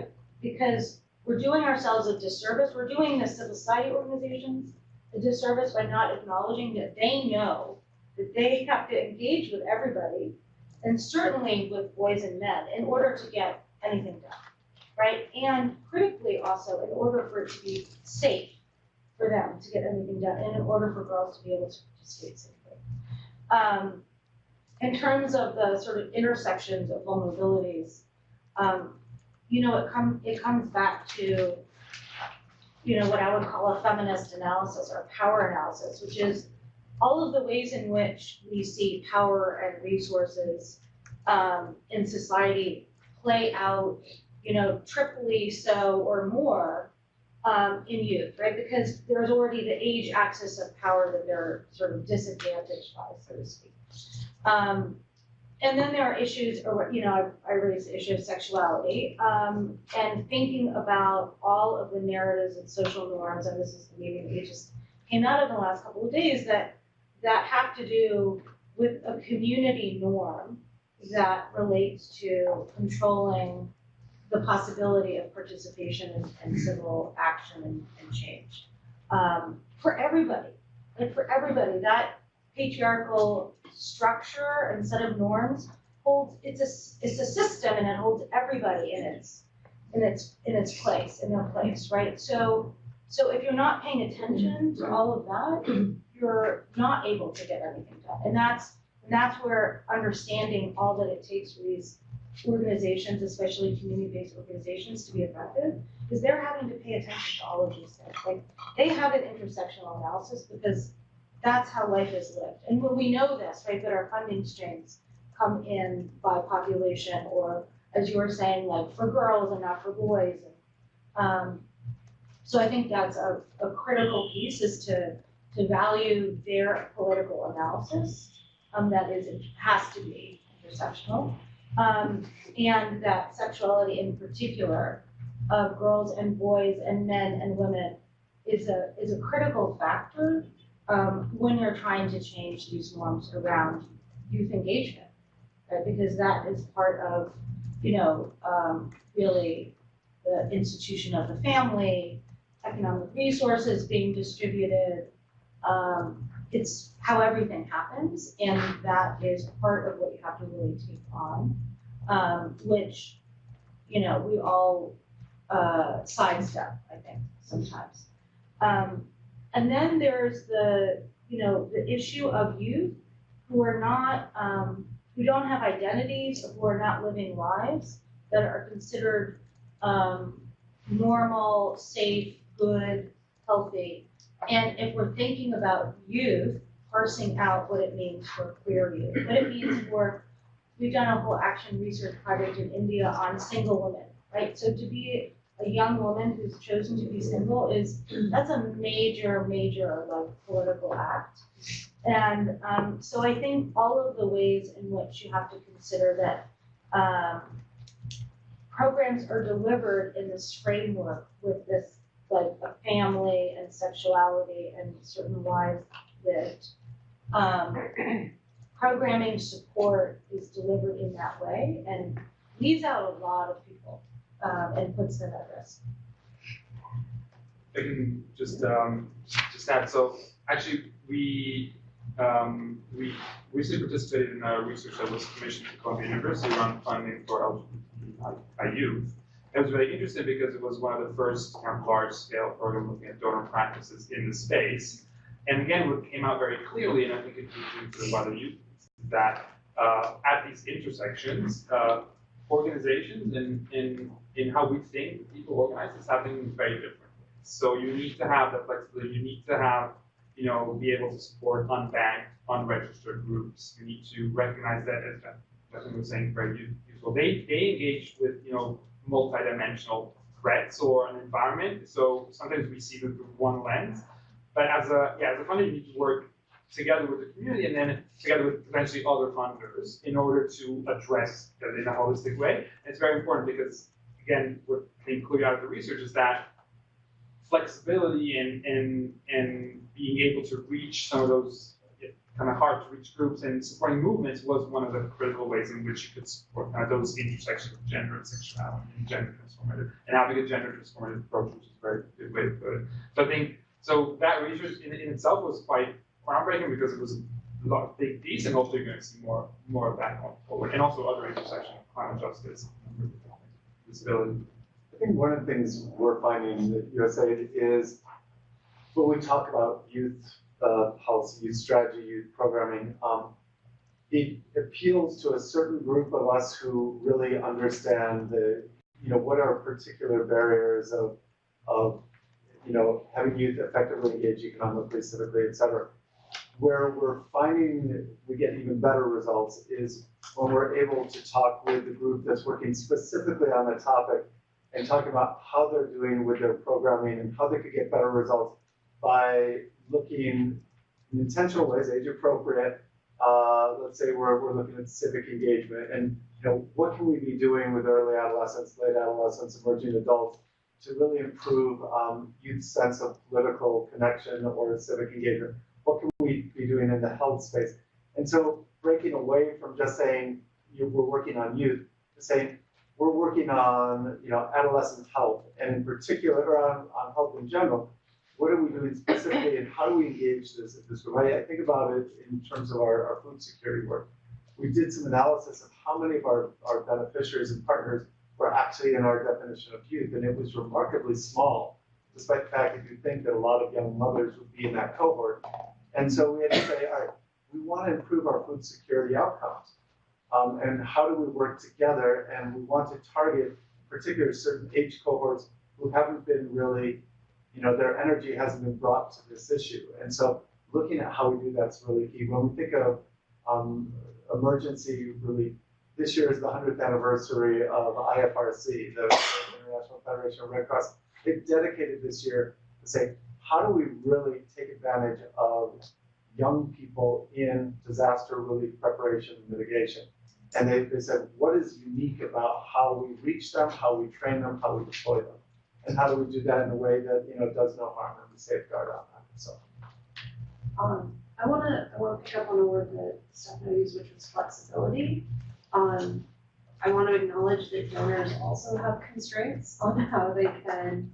because we're doing ourselves a disservice. We're doing the civil society organizations a disservice by not acknowledging that they know that they have to engage with everybody, and certainly with boys and men, in order to get anything done, right? And critically also, in order for it to be safe for them to get anything done, and in order for girls to be able to participate safely. In terms of the sort of intersections of vulnerabilities, it comes back to what I would call a feminist analysis or power analysis, which is all of the ways in which we see power and resources in society play out, triply so or more in youth, right? Because there's already the age axis of power that they're sort of disadvantaged by, so to speak. And then there are issues, or I raised the issue of sexuality, and thinking about all of the narratives and social norms, and this is the meeting that just came out of in the last couple of days, that have to do with a community norm that relates to controlling the possibility of participation and civil action and change. For everybody, that patriarchal structure and set of norms holds, it's a system, and it holds everybody in its place, in their place, right? So if you're not paying attention to all of that, you're not able to get anything done. And that's where understanding all that it takes for these organizations, especially community-based organizations, to be effective, is they're having to pay attention to all of these things. Like, they have an intersectional analysis because that's how life is lived. And when we know this, right, that our funding streams come in by population, or as you were saying, like for girls and not for boys. And, so I think that's a critical piece, is to value their political analysis has to be intersectional. And that sexuality in particular of girls and boys and men and women is a critical factor when you're trying to change these norms around youth engagement, right? Because that is part of, really the institution of the family, economic resources being distributed. It's how everything happens, and that is part of what you have to really take on, which, we all sidestep, I think, sometimes. And then there's the issue of youth who are not, who don't have identities, or who are not living lives that are considered normal, safe, good, healthy. And if we're thinking about youth, parsing out what it means for queer youth, what it means for, we've done a whole action research project in India on single women, right? So to be a young woman who's chosen to be single that's a major, like, political act. And so I think all of the ways in which you have to consider that programs are delivered in this framework with this, like, a family and sexuality and certain lives lived. Programming support is delivered in that way and leaves out a lot of people and puts them at risk. I can just add, so actually we recently participated in a research that was commissioned at Columbia University around funding for LGBTI youth. It was really interesting because it was one of the first kind of large-scale programs looking at donor practices in the space. And again, what came out very clearly, and I think it feeds into what youth, is that at these intersections, organizations in how we think people organize is happening very different. So you need to have that flexibility. You need to have, be able to support unbanked, unregistered groups. You need to recognize that, as Justin was saying, very useful. They engage with, multidimensional threats or an environment. So sometimes we see them through one lens. But as a funder, you need to work together with the community and then together with potentially other funders in order to address that in a holistic way. And it's very important because, again, what came clear out of the research is that flexibility and being able to reach some of those kind of hard to reach groups and supporting movements was one of the critical ways in which you could support those intersections of gender and sexuality and gender transformative, and having a gender transformative approach, which is a very good way to put it. So I think, so that research in itself was quite groundbreaking because it was a lot of big piece, and hopefully you're going to see more of that going forward, and also other intersections, climate justice, disability. I think one of the things we're finding at USAID is when we talk about youth policy, youth strategy, youth programming, it appeals to a certain group of us who really understand what are particular barriers of having youth effectively engage economically, civically, et cetera. Where we're finding we get even better results is when we're able to talk with the group that's working specifically on a topic and talk about how they're doing with their programming and how they could get better results by looking in intentional ways, age appropriate. Let's say we're looking at civic engagement and what can we be doing with early adolescents, late adolescents, emerging adults to really improve youth's sense of political connection or civic engagement. What can we be doing in the health space? And so breaking away from just saying we're working on youth to saying we're working on adolescent health and in particular or on health in general. What are we doing specifically and how do we engage this group? I think about it in terms of our food security work. We did some analysis of how many of our beneficiaries and partners were actually in our definition of youth, and it was remarkably small, despite the fact that you think that a lot of young mothers would be in that cohort. And so we had to say, all right, we want to improve our food security outcomes. And how do we work together? And we want to target, in particular, certain age cohorts who haven't been really, their energy hasn't been brought to this issue. And so looking at how we do that's really key. When we think of emergency relief, this year is the 100th anniversary of IFRC, the International Federation of Red Cross. They've dedicated this year to say, how do we really take advantage of young people in disaster relief preparation and mitigation? And they said, what is unique about how we reach them, how we train them, how we deploy them? And how do we do that in a way that does no harm and we safeguard on that? So I wanna pick up on a word that Stefano used, which was flexibility. I want to acknowledge that donors also have constraints on how they can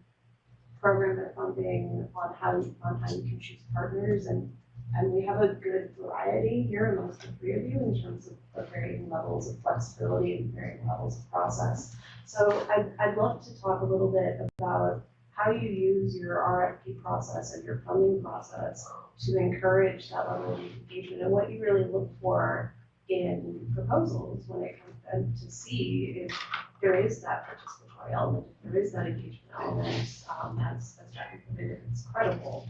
program their funding, on how you can choose partners, and we have a good variety here amongst the three of you in terms of varying levels of flexibility and varying levels of process. So I'd love to talk a little bit about how you use your RFP process and your funding process to encourage that level of engagement and what you really look for in proposals when it comes to see if there is that participatory element, if there is that engagement element, as Jackie put it, if it's credible.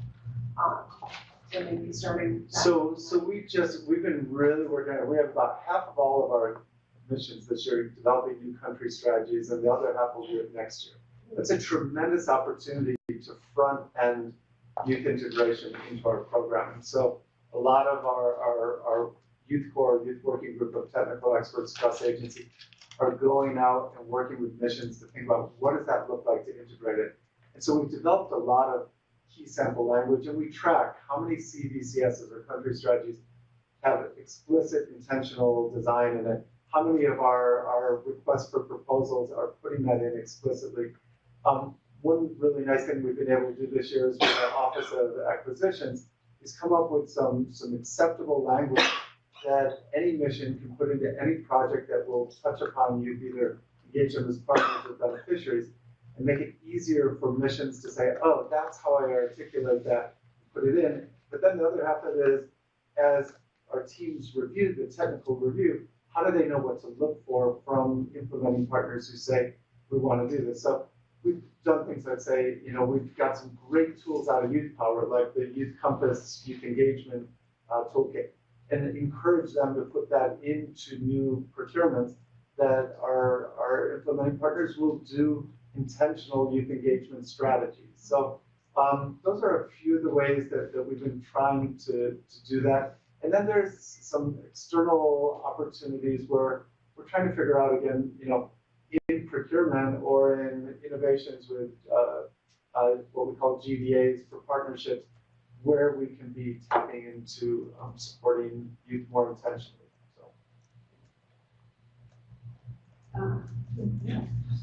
So maybe starting. So we've been really working on it. We have about half of all of our missions this year developing new country strategies, and the other half will do it next year. That's a tremendous opportunity to front end youth integration into our programming. So a lot of our Youth Corps, Youth Working Group of technical experts across the agency are going out and working with missions to think about what does that look like to integrate it. And so we've developed a lot of key sample language, and we track how many CVCSs or country strategies have explicit intentional design in it, how many of our requests for proposals are putting that in explicitly. One really nice thing we've been able to do this year is with our Office of Acquisitions is come up with some acceptable language that any mission can put into any project that will touch upon youth, either engage them as partners or beneficiaries, and make it easier for missions to say, oh, that's how I articulate that, put it in. But then the other half of it is, as our teams review the technical review, how do they know what to look for from implementing partners who say, we want to do this? So we've done things that say, we've got some great tools out of Youth Power, like the Youth Compass Youth Engagement Toolkit, and encourage them to put that into new procurements that our implementing partners will do intentional youth engagement strategies. So those are a few of the ways that we've been trying to do that. And then there's some external opportunities where we're trying to figure out, again, in procurement or in innovations with what we call GVAs for partnerships, where we can be tapping into supporting youth more intentionally. Yeah,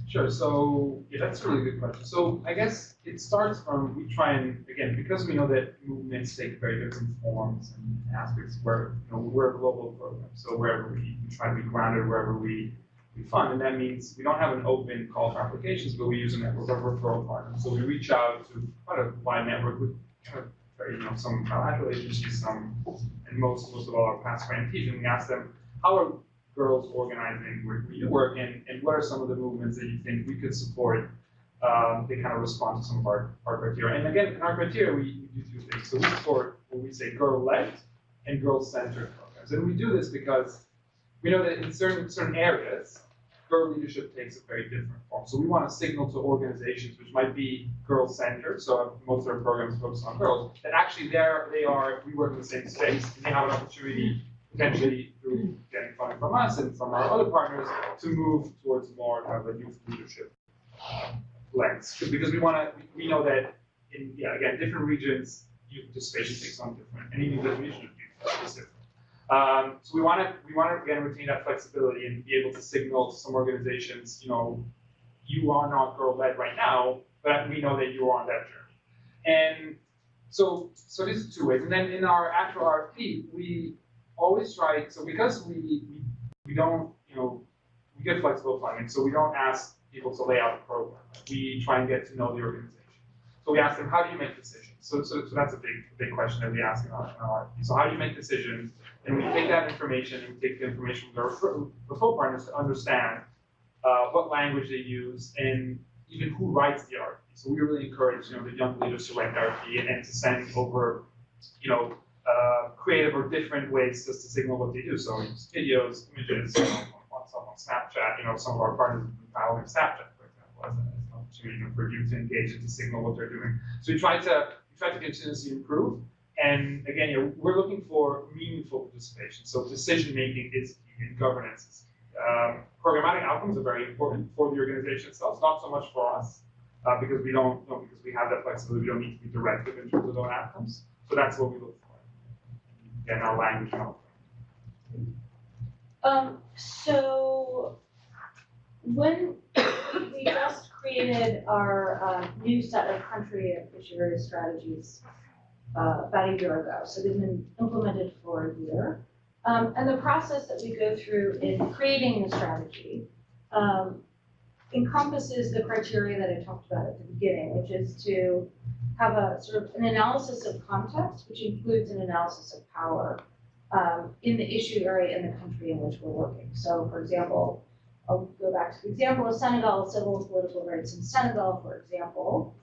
sure. So that's a really good question. So I guess it starts from, we try and, again, because we know that movements take very different forms and aspects where, we're a global program. So wherever we try to be grounded, wherever we fund, and that means we don't have an open call for applications, but we use a network of referral partners. So we reach out to quite a wide network with kind of some bilateral agencies, and most of all our past grantees, and we ask them, how are girls organizing where you work, and what are some of the movements that you think we could support they kind of respond to some of our criteria. And again, in our criteria, we do two things. So we support what we say girl-led and girl-centered programs. And we do this because we know that in certain areas, girl leadership takes a very different form. So we want to signal to organizations which might be girl-centered, so most of our programs focus on girls, that actually we work in the same space, and they have an opportunity, potentially through getting funding from us and from our other partners, to move towards more kind of a youth leadership lens. Because we know that in, again, different regions, youth participation takes on different, and even definition of youth is different. So we want to again retain that flexibility and be able to signal to some organizations, you are not girl-led right now, but we know that you are on that journey. And so these are two ways. And then in our actual RFP, we always try. So because we don't, we get flexible funding, so we don't ask people to lay out a program. We try and get to know the organization. So we ask them, how do you make decisions? So that's a big question that we ask in our RFP. So how do you make decisions? And we take that information and we take the information from the referral partners to understand what language they use and even who writes the RFP. So we really encourage the young leaders to write the RFP and to send over creative or different ways just to signal what they do. So use videos, images, on Snapchat. Some of our partners have been following Snapchat, for example, as an opportunity for youth to engage and to signal what they're doing. So we try to continuously improve. And again, we're looking for meaningful participation. So decision making is key, and governance is key. Programmatic outcomes are very important for the organization itself, not so much for us, because we have that flexibility. We don't need to be directive in terms of those outcomes. So that's what we look for. Again, our language and all. So when we just created our new set of country and issue area strategies about a year ago, so they've been implemented for a year. And the process that we go through in creating the strategy encompasses the criteria that I talked about at the beginning, which is to have a sort of an analysis of context, which includes an analysis of power in the issue area in the country in which we're working. So, for example, I'll go back to the example of Senegal, civil and political rights in Senegal, for example,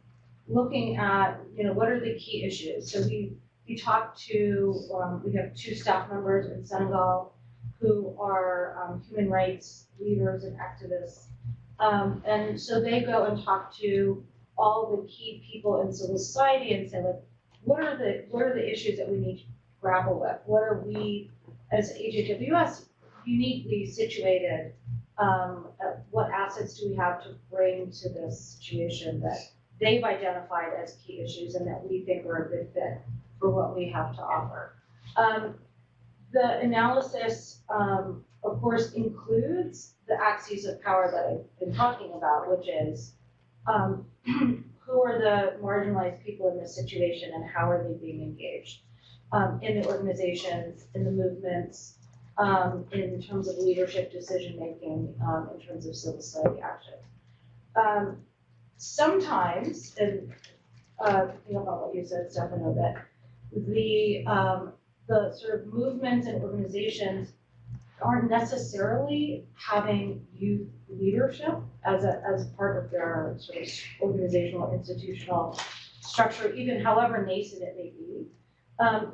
looking at, what are the key issues? So we talked to, we have 2 staff members in Senegal who are human rights leaders and activists. And so they go and talk to all the key people in civil society and say, what are the issues that we need to grapple with? What are we, as AJWS, uniquely situated? What assets do we have to bring to this situation that they've identified as key issues and that we think are a good fit for what we have to offer? The analysis, of course, includes the axes of power that I've been talking about, which is who are the marginalized people in this situation and how are they being engaged in the organizations, in the movements, in terms of leadership decision-making, in terms of civil society action. Sometimes, and picking up on what you said, Stefano, that the sort of movements and organizations aren't necessarily having youth leadership as part of their sort of organizational, institutional structure, even however nascent it may be,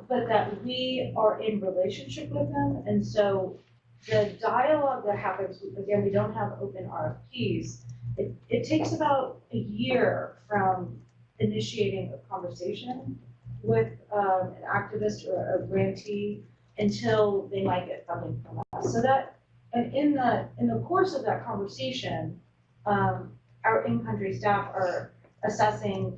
but that we are in relationship with them. And so the dialogue that happens, again, we don't have open RFPs. It takes about a year from initiating a conversation with an activist or a grantee until they might get funding from us. So that, and in the course of that conversation, our in-country staff are assessing,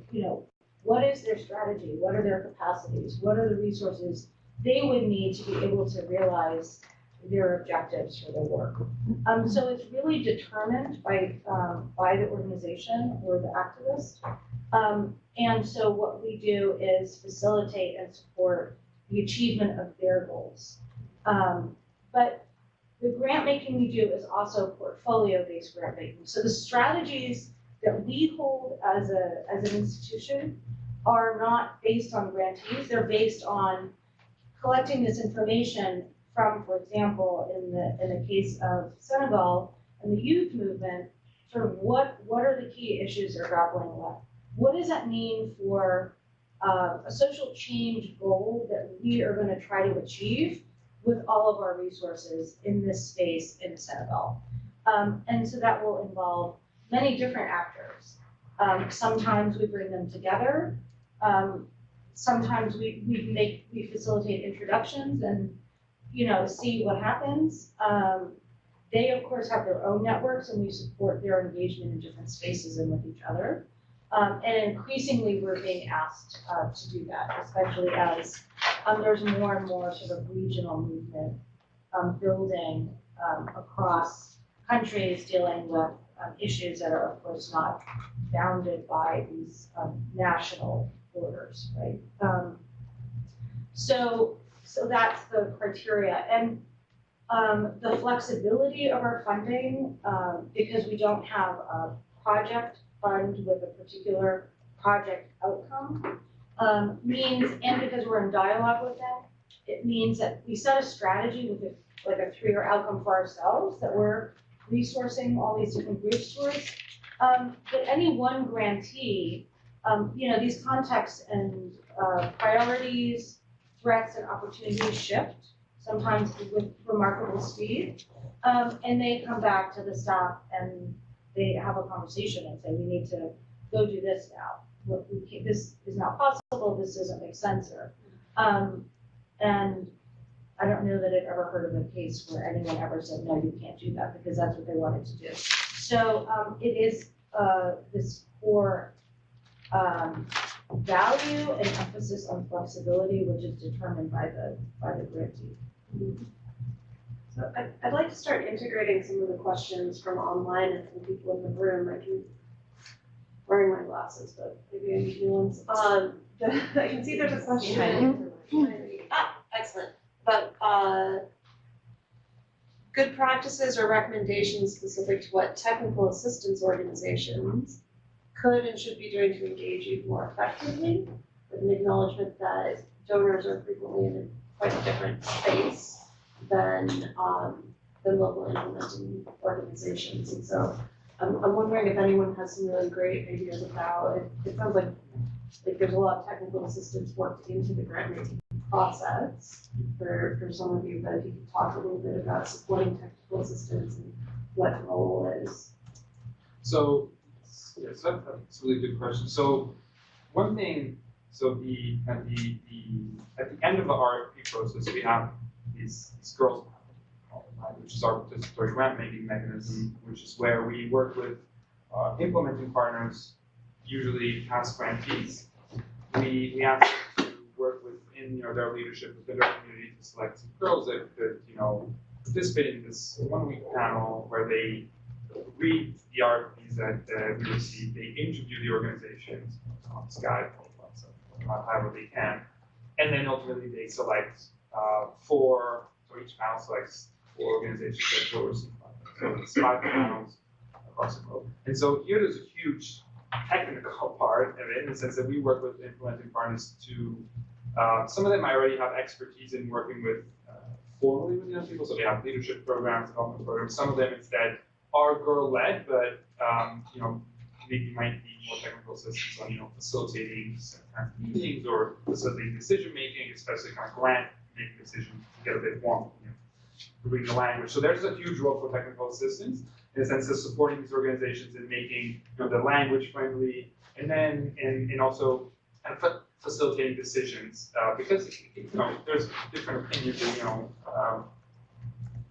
what is their strategy? What are their capacities? What are the resources they would need to be able to realize their objectives for their work? So it's really determined by the organization or the activist. And so what we do is facilitate and support the achievement of their goals. But the grant making we do is also portfolio-based grant making. So the strategies that we hold as an institution are not based on grantees. They're based on collecting this information from, for example, in the case of Senegal and the youth movement, sort of what are the key issues they're grappling with? What does that mean for a social change goal that we are going to try to achieve with all of our resources in this space in Senegal? And so that will involve many different actors. Sometimes we bring them together. Sometimes we facilitate introductions and, see what happens. They, of course, have their own networks, and we support their engagement in different spaces and with each other. And increasingly, we're being asked to do that, especially as there's more and more sort of regional movement building across countries dealing with issues that are, of course, not bounded by these national borders, right? So that's the criteria. And the flexibility of our funding, because we don't have a project fund with a particular project outcome, means, and because we're in dialogue with them, it means that we set a strategy with a 3-year outcome for ourselves that we're resourcing all these different groups towards. But any one grantee, these contexts and priorities, threats, and opportunities shift, sometimes with remarkable speed. And they come back to the staff and they have a conversation and say, we need to go do this now. This is not possible, this doesn't make sense here. And I don't know that I've ever heard of a case where anyone ever said, no, you can't do that, because that's what they wanted to do. So it is this core value and emphasis on flexibility, which is determined by the grantee. So I'd like to start integrating some of the questions from online and from people in the room. I'm wearing my glasses, but maybe I need new ones. I can see there's a question. Excellent. But good practices or recommendations specific to what technical assistance organizations could and should be doing to engage you more effectively, with an acknowledgement that donors are frequently in quite a different space than local implementing organizations. And so I'm wondering if anyone has some really great ideas about it. It sounds like there's a lot of technical assistance worked into the grant making process for some of you, but if you could talk a little bit about supporting technical assistance and what the role is. So, yes, that's a really good question. So, one thing, at the end of the RFP process, we have these girls, which is our participatory grant making mechanism, which is where we work with implementing partners, usually past grantees. We ask them to work within their leadership within their community to select some girls that could participate in this 1-week panel where they read the RFPs that we receive, they interview the organizations on Skype, however they can, and then ultimately they select 4, so each panel selects 4 organizations that will receive funding. So it's 5 panels across the globe. And so here there's a huge technical part of it in the sense that we work with implementing partners to, some of them I already have expertise in working with formally with young people, so they have leadership programs, development programs. Some of them instead are girl-led, but maybe might need more technical assistance on facilitating kind of meetings or facilitating decision-making, especially kind of grant-making decisions to get a bit more reading the language. So there's a huge role for technical assistance in the sense of supporting these organizations and making the language friendly, and then and also kind of facilitating decisions because there's different opinions.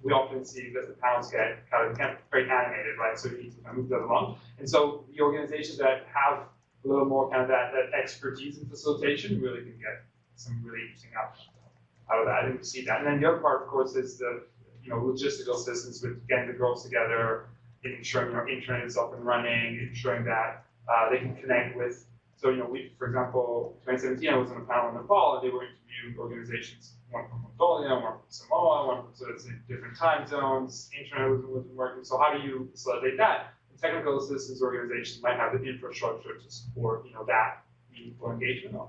We often see that the panels get kind of very animated, right? So you need to kind of move that along. And so the organizations that have a little more kind of that expertise in facilitation really can get some really interesting outcomes out of that, and we see that. And then the other part, of course, is the logistical assistance with getting the girls together, ensuring internet is up and running, ensuring that they can connect with. So we, for example, 2017, I was on a panel in Nepal, and they were interviewing organizations, one from Mongolia, one from Samoa, one from, so it's in different time zones. Internet wasn't working. So how do you facilitate that? The technical assistance organizations might have the infrastructure to support that meaningful engagement on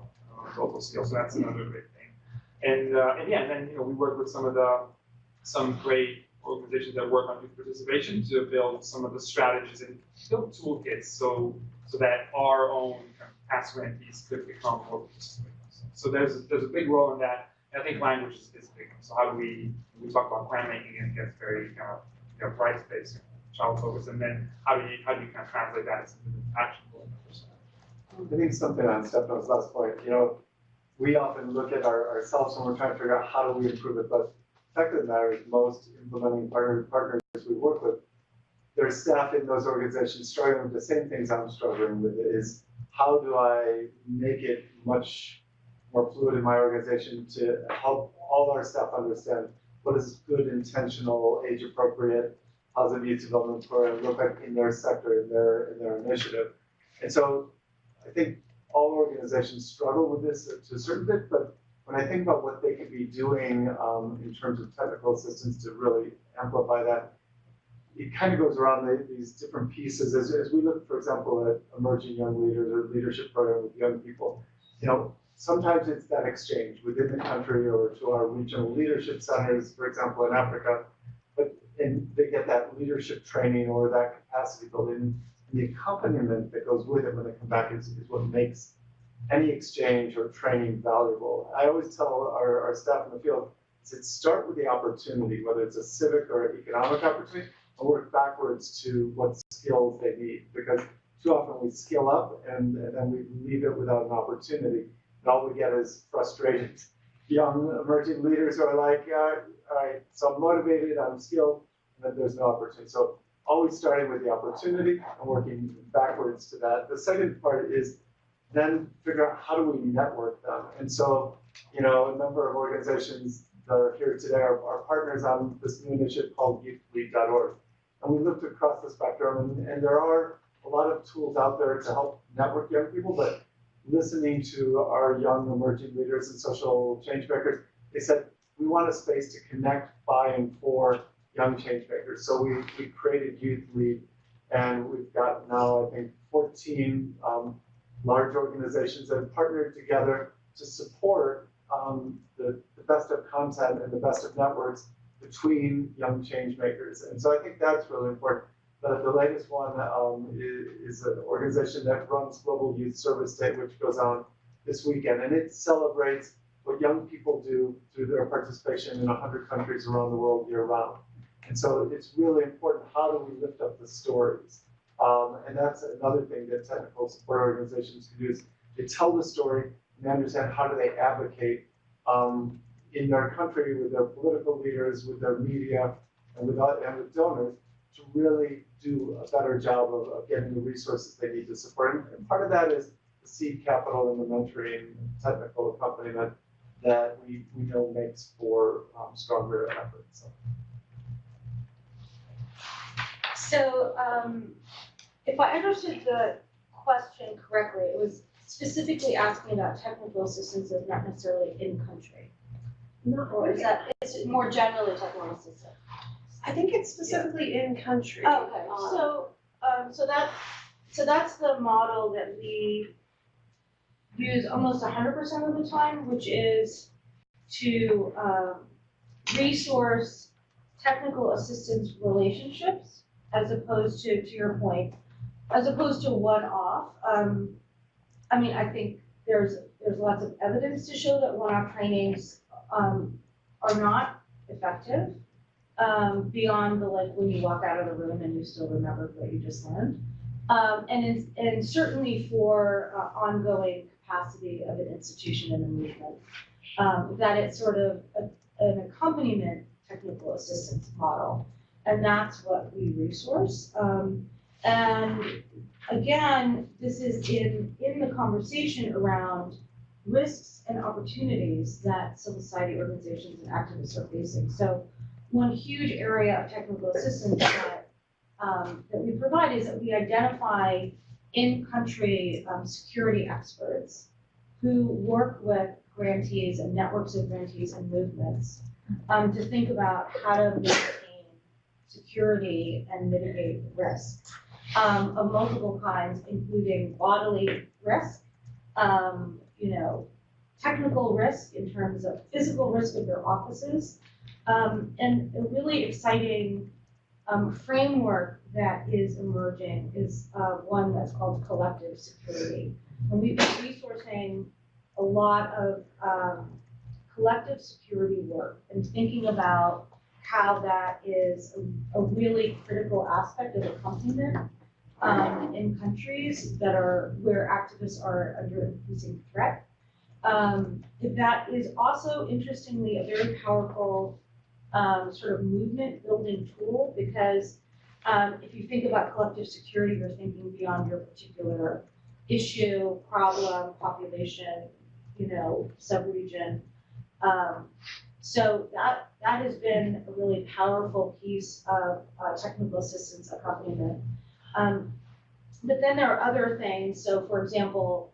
a global scale. So that's another great thing. And then we work with some great organizations that work on youth participation to build some of the strategies and build toolkits so that our own kind of past grantees could become more participatory. So there's a big role in that. And I think language is a big one. So how do we talk about plan making, and it gets very kind of rights based, child focused, and then how do you kind of translate that into actionable? I think something on Stefano's last point, you know, we often look at ourselves when we're trying to figure out how do we improve it, but the fact of the matter is most implementing partners we work with, their staff in those organizations struggling with the same things I'm struggling with, is how do I make it much more fluid in my organization to help all our staff understand what is good, intentional, age appropriate, positive youth development program look like in their sector, in their initiative. And so I think all organizations struggle with this to a certain bit, but when I think about what they could be doing in terms of technical assistance to really amplify that, it kind of goes around these different pieces. As we look, for example, at emerging young leaders or leadership program with young people, you know, sometimes it's that exchange within the country or to our regional leadership centers, for example, in Africa, and they get that leadership training or that capacity building. The accompaniment that goes with it when they come back is what makes any exchange or training valuable. I always tell our staff in the field, start with the opportunity, whether it's a civic or economic opportunity, and work backwards to what skills they need. Because too often we skill up and then we leave it without an opportunity. And all we get is frustrated young emerging leaders who are like, all right, so I'm motivated, I'm skilled, and then there's no opportunity. So always starting with the opportunity and working backwards to that. The second part is then figure out how do we network them. And so, you know, a number of organizations that are here today are partners on this new initiative called youthlead.org. And we looked across the spectrum, and there are a lot of tools out there to help network young people, but listening to our young emerging leaders and social change makers, they said, we want a space to connect by and for young change makers. So we created Youth Lead, and we've got now, I think, 14 large organizations that have partnered together to support the best of content and the best of networks between young change makers. And so I think that's really important. The latest one is an organization that runs Global Youth Service Day, which goes on this weekend, and it celebrates what young people do through their participation in 100 countries around the world year-round. And so it's really important, how do we lift up the stories? And that's another thing that technical support organizations can do, is they tell the story and they understand how do they advocate in their country with their political leaders, with their media, and with donors to really do a better job of getting the resources they need to support. And part of that is the seed capital and the mentoring and technical accompaniment that we know makes for stronger efforts. So, if I understood the question correctly, it was specifically asking about technical assistance as not necessarily in country. Or is that, it's more generally technical assistance? I think it's specifically in country. Okay, so that's the model that we use almost 100% of the time, which is to resource technical assistance relationships, as opposed to your point, as opposed to one-off. I mean, I think there's lots of evidence to show that one-off trainings are not effective. Beyond the, like, when you walk out of the room and you still remember what you just learned. And certainly for ongoing capacity of an institution and a movement, that it's sort of an accompaniment technical assistance model. And that's what we resource. And again, this is in the conversation around risks and opportunities that civil society organizations and activists are facing. So one huge area of technical assistance that we provide is that we identify in-country security experts who work with grantees and networks of grantees and movements to think about how to maintain security and mitigate risk of multiple kinds, including bodily risk, technical risk in terms of physical risk of their offices, and a really exciting framework that is emerging is one that's called collective security. And we've been resourcing a lot of collective security work and thinking about how that is a really critical aspect of accompaniment in countries that are where activists are under increasing threat. That is also, interestingly, a very powerful sort of movement building tool, because if you think about collective security, you're thinking beyond your particular issue, problem, population, sub-region. So that has been a really powerful piece of technical assistance accompaniment. But then there are other things. So for example,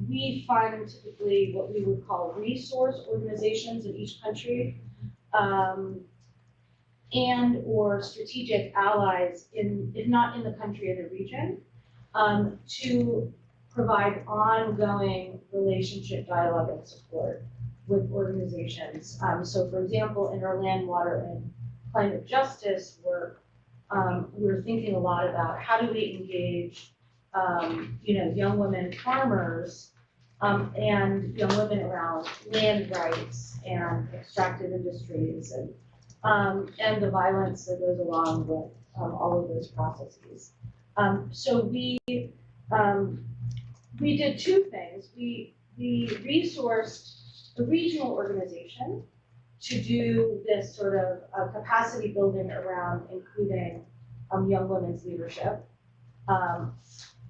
we fund typically what we would call resource organizations in each country, and or strategic allies, if not in the country or the region, to provide ongoing relationship, dialogue, and support with organizations. So for example, in our land, water, and climate justice work, we're thinking a lot about how do we engage young women farmers and young women around land rights and extractive industries and the violence that goes along with all of those processes. So we did two things. We resourced the regional organization to do this sort of capacity building around including young women's leadership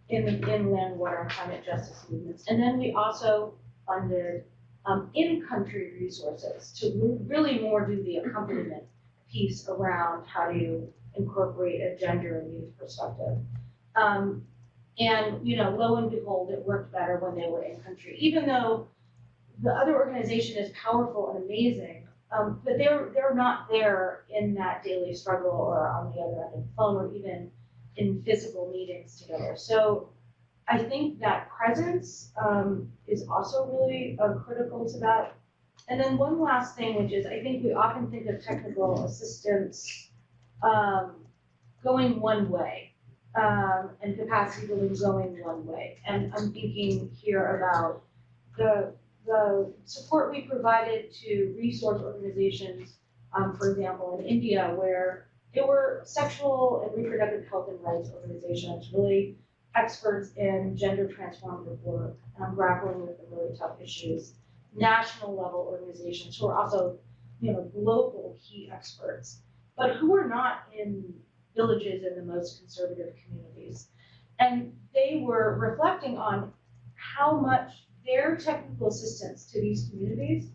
in land, water, and climate justice movements. And then we also funded in-country resources to really more do the accompaniment piece around how do you incorporate a gender and youth perspective. And lo and behold, it worked better when they were in country, even though the other organization is powerful and amazing, but they're not there in that daily struggle or on the other end of the phone or even in physical meetings together. So I think that presence is also really critical to that. And then one last thing, which is I think we often think of technical assistance going one way. And capacity building going one way. And I'm thinking here about the support we provided to resource organizations, for example, in India, where there were sexual and reproductive health and rights organizations, really experts in gender transformative work, grappling with the really tough issues, national level organizations who are also, local key experts, but who are not in villages in the most conservative communities. And they were reflecting on how much their technical assistance to these communities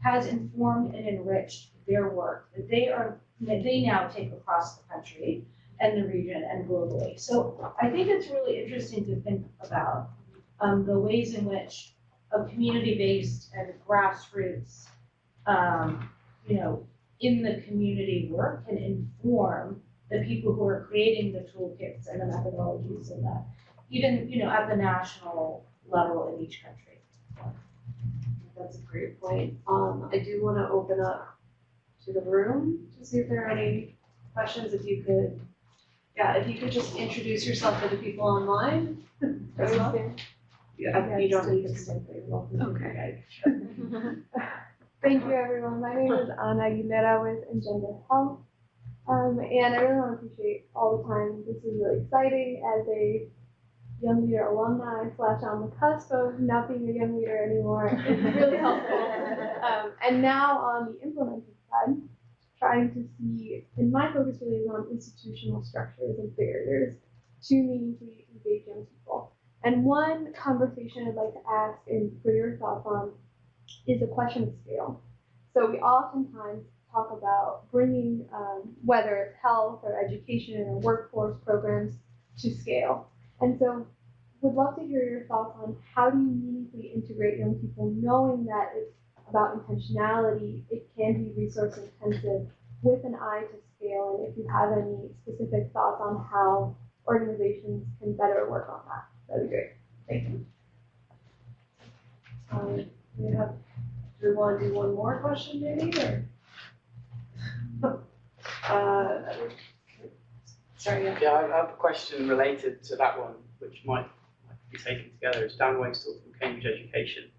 has informed and enriched their work that they now take across the country and the region and globally. So I think it's really interesting to think about the ways in which a community-based and grassroots, in the community work can inform the people who are creating the toolkits and the methodologies and that, even, at the national level in each country. That's a great point. I do want to open up to the room to see if there are any questions. If you could just introduce yourself for the people online as well. You don't need to stand there. You're welcome. Okay. Thank you, everyone. My name is Ana Aguilera with Engender Health. And I really want to appreciate all the time. This is really exciting as a Young Leader alumni / on the cusp of not being a Young Leader anymore. It's really helpful. And now on the implementing side, trying to see, and my focus really is on institutional structures and barriers to meaningfully engage young people. And one conversation I'd like to ask and for your thoughts on is a question of scale. So we oftentimes talk about bringing, whether it's health or education or workforce programs, to scale. And so would love to hear your thoughts on how do you meaningfully integrate young people, knowing that it's about intentionality, it can be resource intensive with an eye to scale, and if you have any specific thoughts on how organizations can better work on that, that'd be great. Thank you. Do we want to do one more question maybe, or? Sorry, yeah. Yeah, I have a question related to that one, which might be taken together. It's Dan Wainstall from Cambridge Education.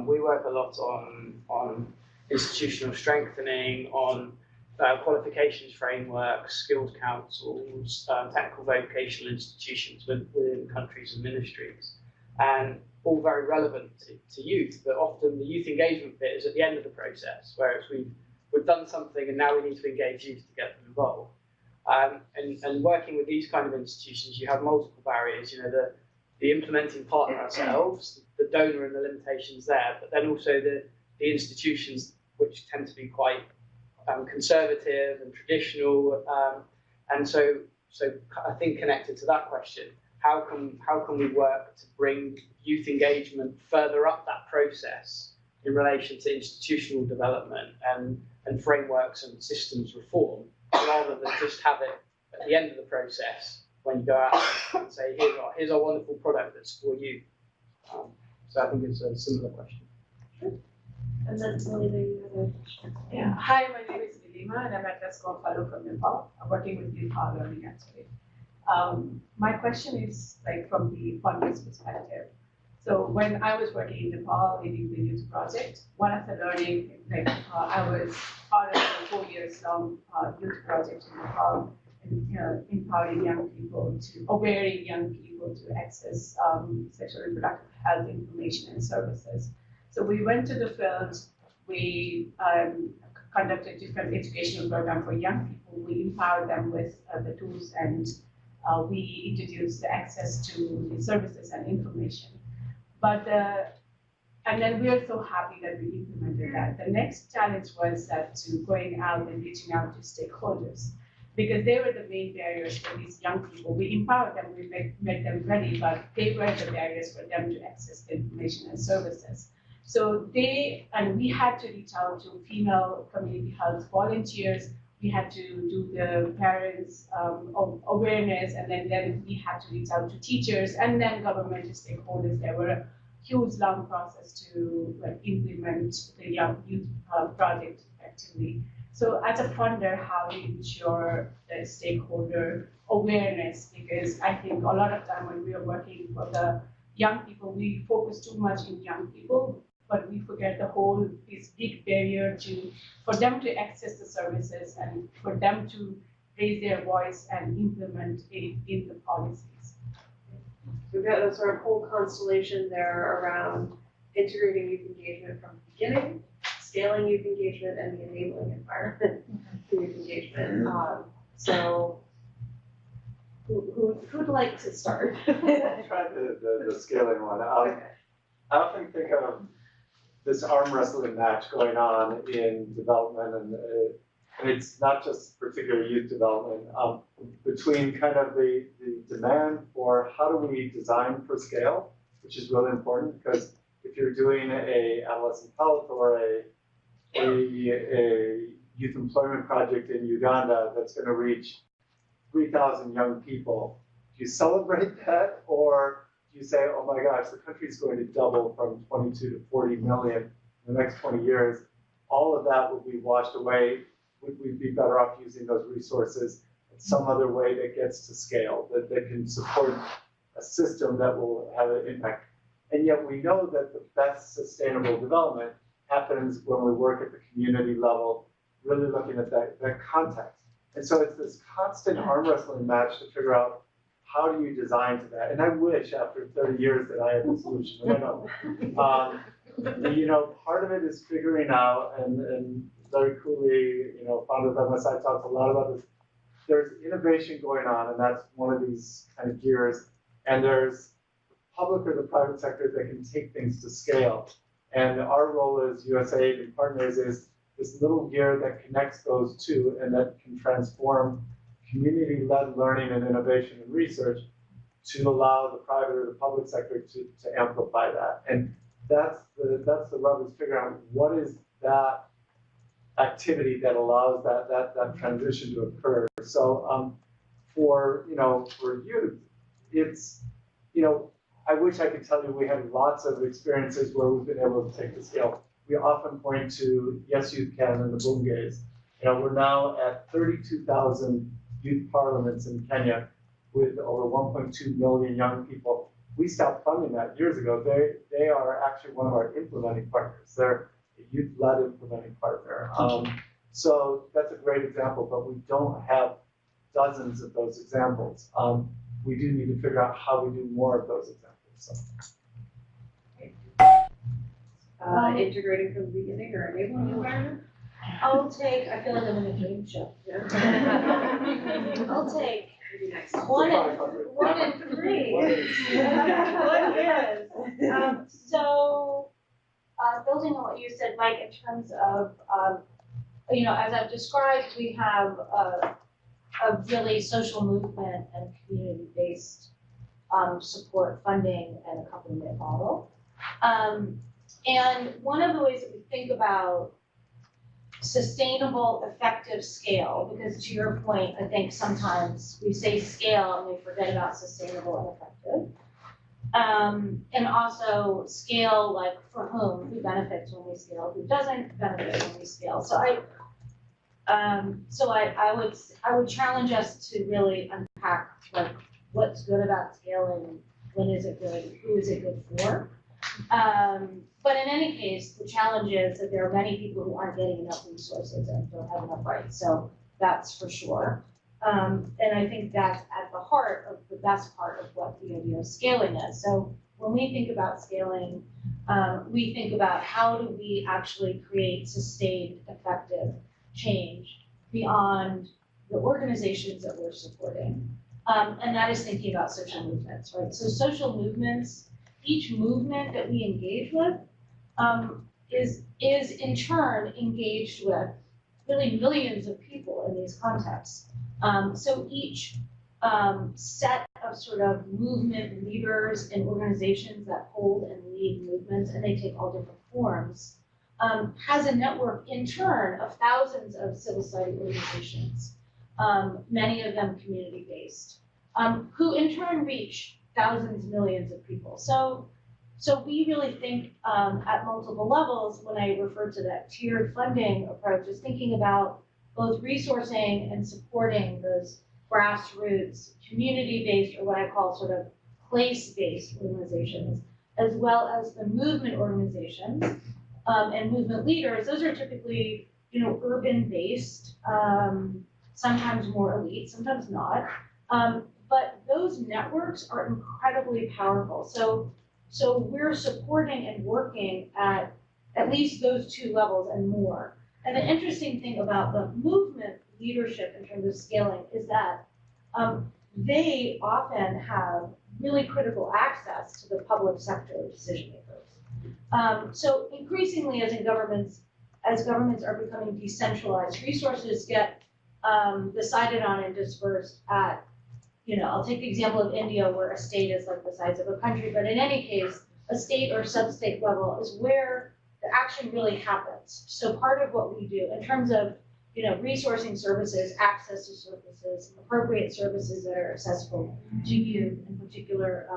We work a lot on institutional strengthening, on qualifications frameworks, skills councils, technical vocational institutions within countries and ministries, and all very relevant to youth, but often the youth engagement bit is at the end of the process, whereas we've done something and now we need to engage youth to get them involved. And working with these kind of institutions, you have multiple barriers, you know, the implementing partner ourselves, the donor and the limitations there, but then also the institutions which tend to be quite conservative and traditional. And so I think connected to that question, how can we work to bring youth engagement further up that process in relation to institutional development and frameworks and systems reform, rather than just have it at the end of the process when you go out and say, here's our wonderful product that's for you. So I think it's a similar question. And then Melinda, you have a question. Yeah. Hi, my name is Nilima, and I'm at Tesco Fellow from Nepal. I'm working with Youth Power Learning actually. My question is like from the funders' perspective. So when I was working in Nepal leading the youth project, one of the learning, I was part of a 4 years long youth project in Nepal, and empowering young people awareing young people to access sexual and reproductive health information and services. So we went to the field, we conducted different educational programs for young people, we empowered them with the tools, and we introduced the access to the services and information. And then we are so happy that we implemented that. The next challenge was that to going out and reaching out to stakeholders, because they were the main barriers for these young people. We empowered them, we made them ready, but they were the barriers for them to access the information and services. So we had to reach out to female community health volunteers. We had to do the parents awareness, and then we had to reach out to teachers and then government stakeholders. There were a huge, long process to implement the young youth project effectively. So as a funder, how do you ensure the stakeholder awareness? Because I think a lot of time when we are working for the young people, we focus too much in young people, but we forget the whole this big barrier for them to access the services and for them to raise their voice and implement it in the policies. We've got a sort of whole constellation there around integrating youth engagement from the beginning, scaling youth engagement, and the enabling environment for youth engagement. So who'd like to start? Try the scaling one. Okay. I often think of this arm wrestling match going on in development, and it's not just particular youth development, between kind of the demand for how do we design for scale, which is really important, because if you're doing a adolescent health or a youth employment project in Uganda that's going to reach 3,000 young people, do you celebrate that, or do you say, oh my gosh, the country's going to double from 22 to 40 million in the next 20 years? All of that would be washed away. Would we be better off using those resources in some other way that gets to scale, that can support a system that will have an impact? And yet we know that the best sustainable development happens when we work at the community level, really looking at that context. And so it's this constant arm wrestling match to figure out how do you design to that. And I wish after 30 years that I had the solution, but I don't. Part of it is figuring out, and very coolly, founder of MSI talks a lot about this. There's innovation going on, and that's one of these kind of gears. And there's public or the private sector that can take things to scale. And our role as USAID and partners is this little gear that connects those two and that can transform community-led learning and innovation and research to allow the private or the public sector to amplify that. And that's the rub, is figuring out what is that activity that allows that transition to occur. So for youth, it's I wish I could tell you we had lots of experiences where we've been able to take the scale. We often point to Yes Youth Can and the Bunges. We're now at 32,000 youth parliaments in Kenya with over 1.2 million young people. We stopped funding that years ago. They are actually one of our implementing partners. They're a youth-led implementing partner. So that's a great example, but we don't have dozens of those examples. We do need to figure out how we do more of those examples. So. Integrating from the beginning or enabling environment? I'll take, I feel like I'm in a game show. I'll take Maybe next. one and three. One is. What is? So, building on what you said, Mike, in terms of, as I've described, we have a really social movement and community-based support funding and accompaniment model. And one of the ways that we think about sustainable, effective scale, because to your point, I think sometimes we say scale and we forget about sustainable and effective. And also scale, like for whom, who benefits when we scale, who doesn't benefit when we scale. So I would challenge us to really unpack like what's good about scaling, when is it good, who is it good for. But in any case, the challenge is that there are many people who aren't getting enough resources and don't have enough rights. So that's for sure. And I think that's at the heart of the best part of what the idea of scaling is. So when we think about scaling, we think about how do we actually create sustained, effective change beyond the organizations that we're supporting. And that is thinking about social movements, right? So social movements, each movement that we engage with is in turn engaged with really millions of people in these contexts. So each set of sort of movement leaders and organizations that hold and lead movements, and they take all different forms, has a network in turn of thousands of civil society organizations, many of them community-based, who in turn reach thousands, millions of people. So we really think at multiple levels, when I refer to that tiered funding approach, is thinking about both resourcing and supporting those grassroots, community-based, or what I call sort of place-based organizations, as well as the movement organizations and movement leaders. Those are typically, urban-based, sometimes more elite, sometimes not. But those networks are incredibly powerful. So we're supporting and working at least those two levels and more. And the interesting thing about the movement leadership in terms of scaling is that they often have really critical access to the public sector decision makers. So increasingly as governments are becoming decentralized, resources get decided on and dispersed at, I'll take the example of India where a state is like the size of a country, but in any case, a state or sub-state level is where the action really happens. So part of what we do in terms of, resourcing services, access to services, appropriate services that are accessible to youth, in particular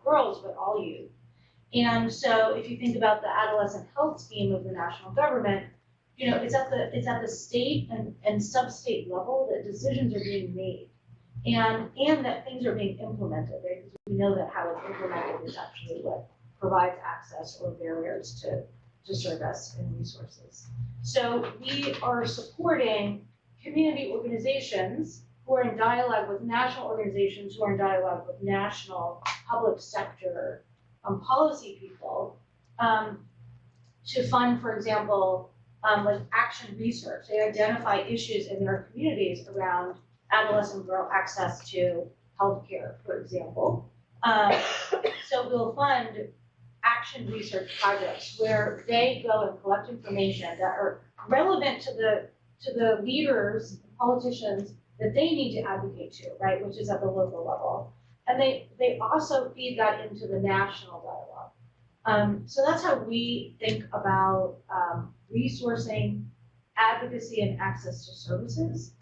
girls, but all youth. And so if you think about the adolescent health scheme of the national government, it's at the state and sub-state level that decisions are being made. And that things are being implemented, right? Because we know that how it's implemented is actually what provides access or barriers to service and resources. So we are supporting community organizations who are in dialogue with national organizations, who are in dialogue with national public sector policy people to fund, for example, like action research. They identify issues in their communities around adolescent girl access to healthcare, for example. So we'll fund action research projects where they go and collect information that are relevant to the leaders, politicians that they need to advocate to, right, which is at the local level. And they also feed that into the national dialogue. So that's how we think about resourcing, advocacy, and access to services.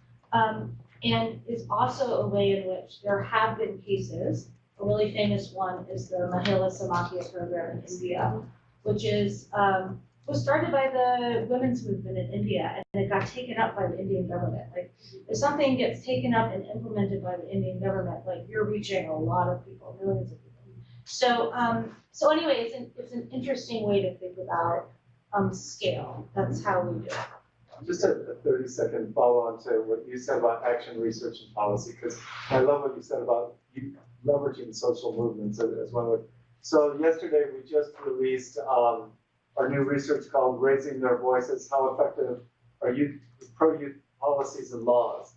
And is also a way in which there have been cases A really famous one is the Mahila Samakya program in India, which was started by the women's movement in India, and it got taken up by the Indian government. Like, if something gets taken up and implemented by the Indian government, like, you're reaching a lot of people, millions of people. So anyway, it's an interesting way to think about scale. That's how we do it. Just a 30-second follow-on to what you said about action, research, and policy, because I love what you said about you leveraging social movements as one way. So yesterday, we just released our new research called Raising Their Voices, How Effective Are Pro-Youth Policies and Laws?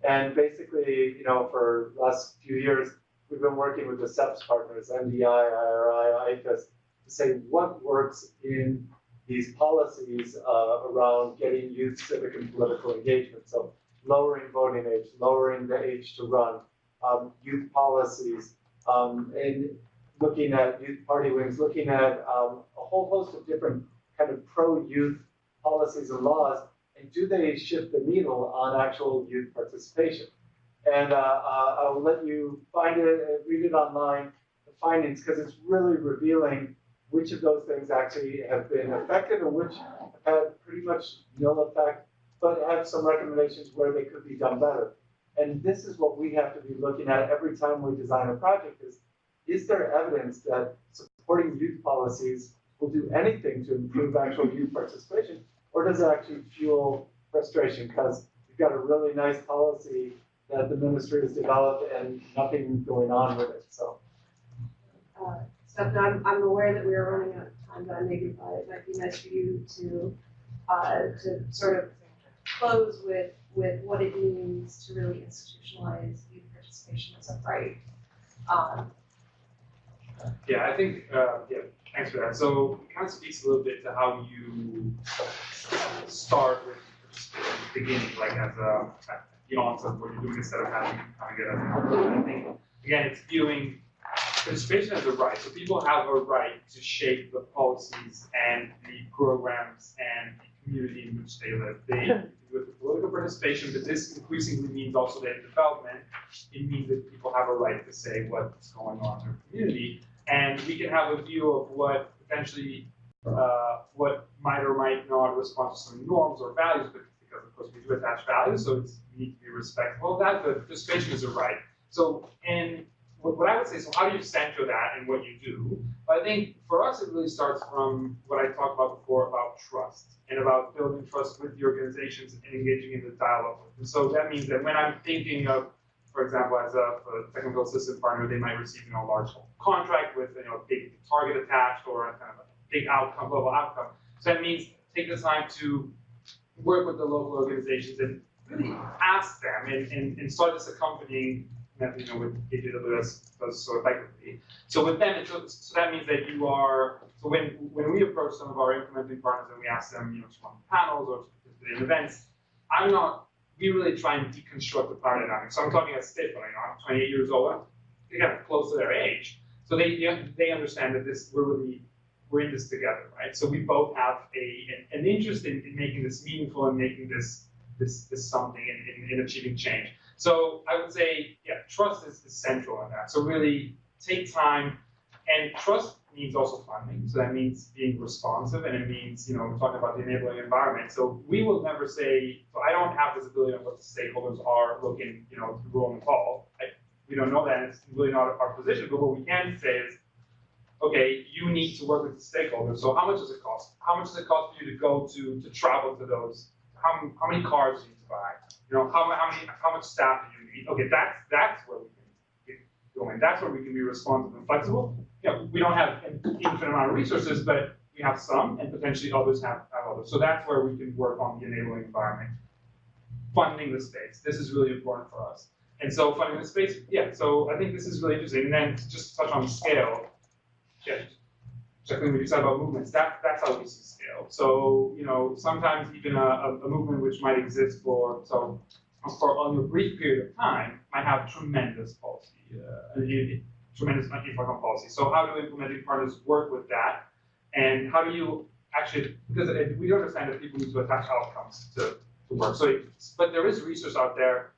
And basically, for the last few years, we've been working with the CEPS partners, NDI, IRI, IFAS, to say what works in these policies around getting youth civic and political engagement. So lowering voting age, lowering the age to run, youth policies, and looking at youth party wings, looking at a whole host of different kind of pro-youth policies and laws, and do they shift the needle on actual youth participation? And I'll let you find it and read it online, the findings, because it's really revealing which of those things actually have been effective and which have had pretty much no effect, but have some recommendations where they could be done better. And this is what we have to be looking at every time we design a project is there evidence that supporting youth policies will do anything to improve actual youth participation, or does it actually fuel frustration? Because we've got a really nice policy that the ministry has developed and nothing going on with it, so. Stephanie, I'm aware that we are running out of time, but maybe it might be nice for you to sort of close with what it means to really institutionalize youth participation as a right. Yeah, I think, thanks for that. So it kind of speaks a little bit to how you start with the beginning, like as at the onset of what you're doing instead of having kind of get as an outcome. I think, again, it's viewing participation as a right. So people have a right to shape the policies and the programs and the community in which they live. They do it with political participation, but this increasingly means also that in development, it means that people have a right to say what's going on in their community. And we can have a view of what potentially, what might or might not respond to some norms or values, but because of course we do attach values, so we need to be respectful of that, but participation is a right. So, and what I would say, so how do you center that in what you do? I think for us, it really starts from what I talked about before about trust and about building trust with the organizations and engaging in the dialogue. And so that means that when I'm thinking of, for example, as a technical assistant partner, they might receive a large contract with a big target attached or a kind of a big outcome, global outcome. So that means take the time to work with the local organizations and really ask them and start this accompanying that with AWS does so effectively. So with them, so that means that you are, so when we approach some of our implementing partners and we ask them, to run panels or to participate in events, we really try and deconstruct the power dynamic. So I'm talking as Stefan, I'm 28 years old, they got close to their age. So they understand that we're in this together, right? So we both have an interest in making this meaningful and making this something in achieving change. So I would say, trust is central in that. So really take time, and trust means also funding. So that means being responsive, and it means, we're talking about the enabling environment. So we will never say, so I don't have visibility on what the stakeholders are looking, to roll in the call. We don't know that, and it's really not our position, but what we can say is, okay, you need to work with the stakeholders. So how much does it cost? How much does it cost for you to go to travel to those? How many cars do you need to buy? How much staff do you need? Okay, that's where we can get going. That's where we can be responsive and flexible. We don't have an infinite amount of resources, but we have some, and potentially others have others. So that's where we can work on the enabling environment. Funding the space. This is really important for us. And so funding the space, so I think this is really interesting. And then just to touch on scale, particularly when you talk about movements, that's how we see scale. So, sometimes even a movement which might exist for only a brief period of time might have tremendous policy, tremendous impact on policy. So how do implementing partners work with that? And how do you actually, because we understand that people need to attach outcomes to work. So, but there is research out there,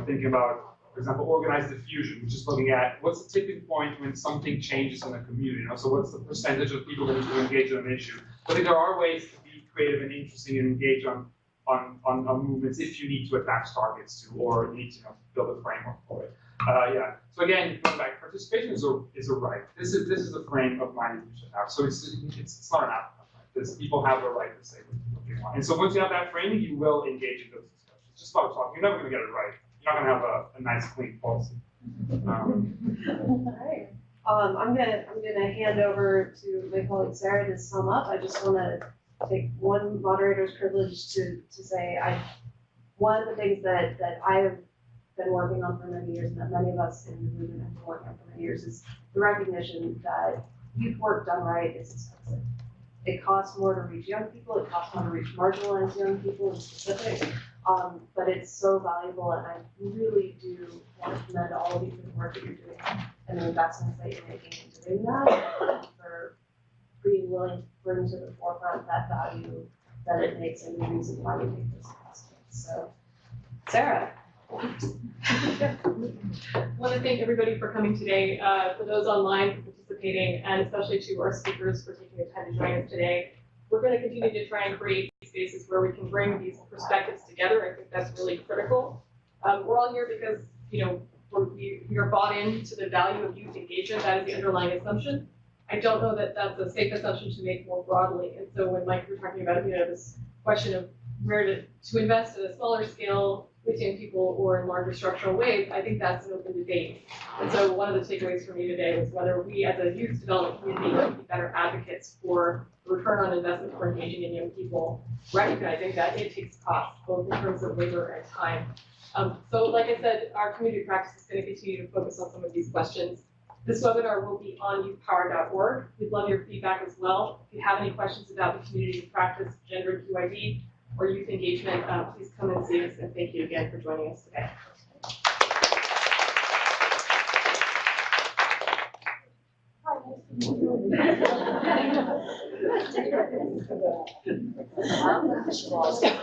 thinking about For example, organized diffusion, which is looking at what's the tipping point when something changes in a community. So what's the percentage of people that need to engage in an issue? I think there are ways to be creative and interesting and engage on movements if you need to attach targets to or need to build a framework for it. So again, going back, participation is a right. This is the frame of mind you should have. So it's not an outcome. Right? People have the right to say what they want. And so once you have that framing, you will engage in those discussions. Just about talking. You're never going to get it right. You're not going to have a nice, clean policy. All right. I'm gonna hand over to my colleague Sarah to sum up. I just want to take one moderator's privilege to say one of the things that I have been working on for many years, and that many of us in the movement have been working on for many years, is the recognition that youth work done right is expensive. It costs more to reach young people. It costs more to reach marginalized young people in specific. But it's so valuable, and I really do want to commend all of you for the work that you're doing and the investments that you're making in doing that, for being willing to bring to the forefront that value that it makes and the reason why we make this investment. So, Sarah. I want to thank everybody for coming today, for those online for participating, and especially to our speakers for taking the time to join us today. We're going to continue to try and create spaces where we can bring these perspectives together. I think that's really critical. We're all here because, we are bought into the value of youth engagement. That is the underlying assumption. I don't know that that's a safe assumption to make more broadly. And so when Mike, we're talking about, this question of where to invest at a smaller scale with young people or in larger structural ways, I think that's an open debate. And so one of the takeaways for me today was whether we as a youth development community can be better advocates for the return on investment for engaging in young people, recognizing that it takes cost, both in terms of labor and time. So like I said, our community practice is going to continue to focus on some of these questions. This webinar will be on youthpower.org. We'd love your feedback as well. If you have any questions about the community practice, gender QID, or youth engagement, please come and see us, and thank you again for joining us today. Hi, nice to meet you.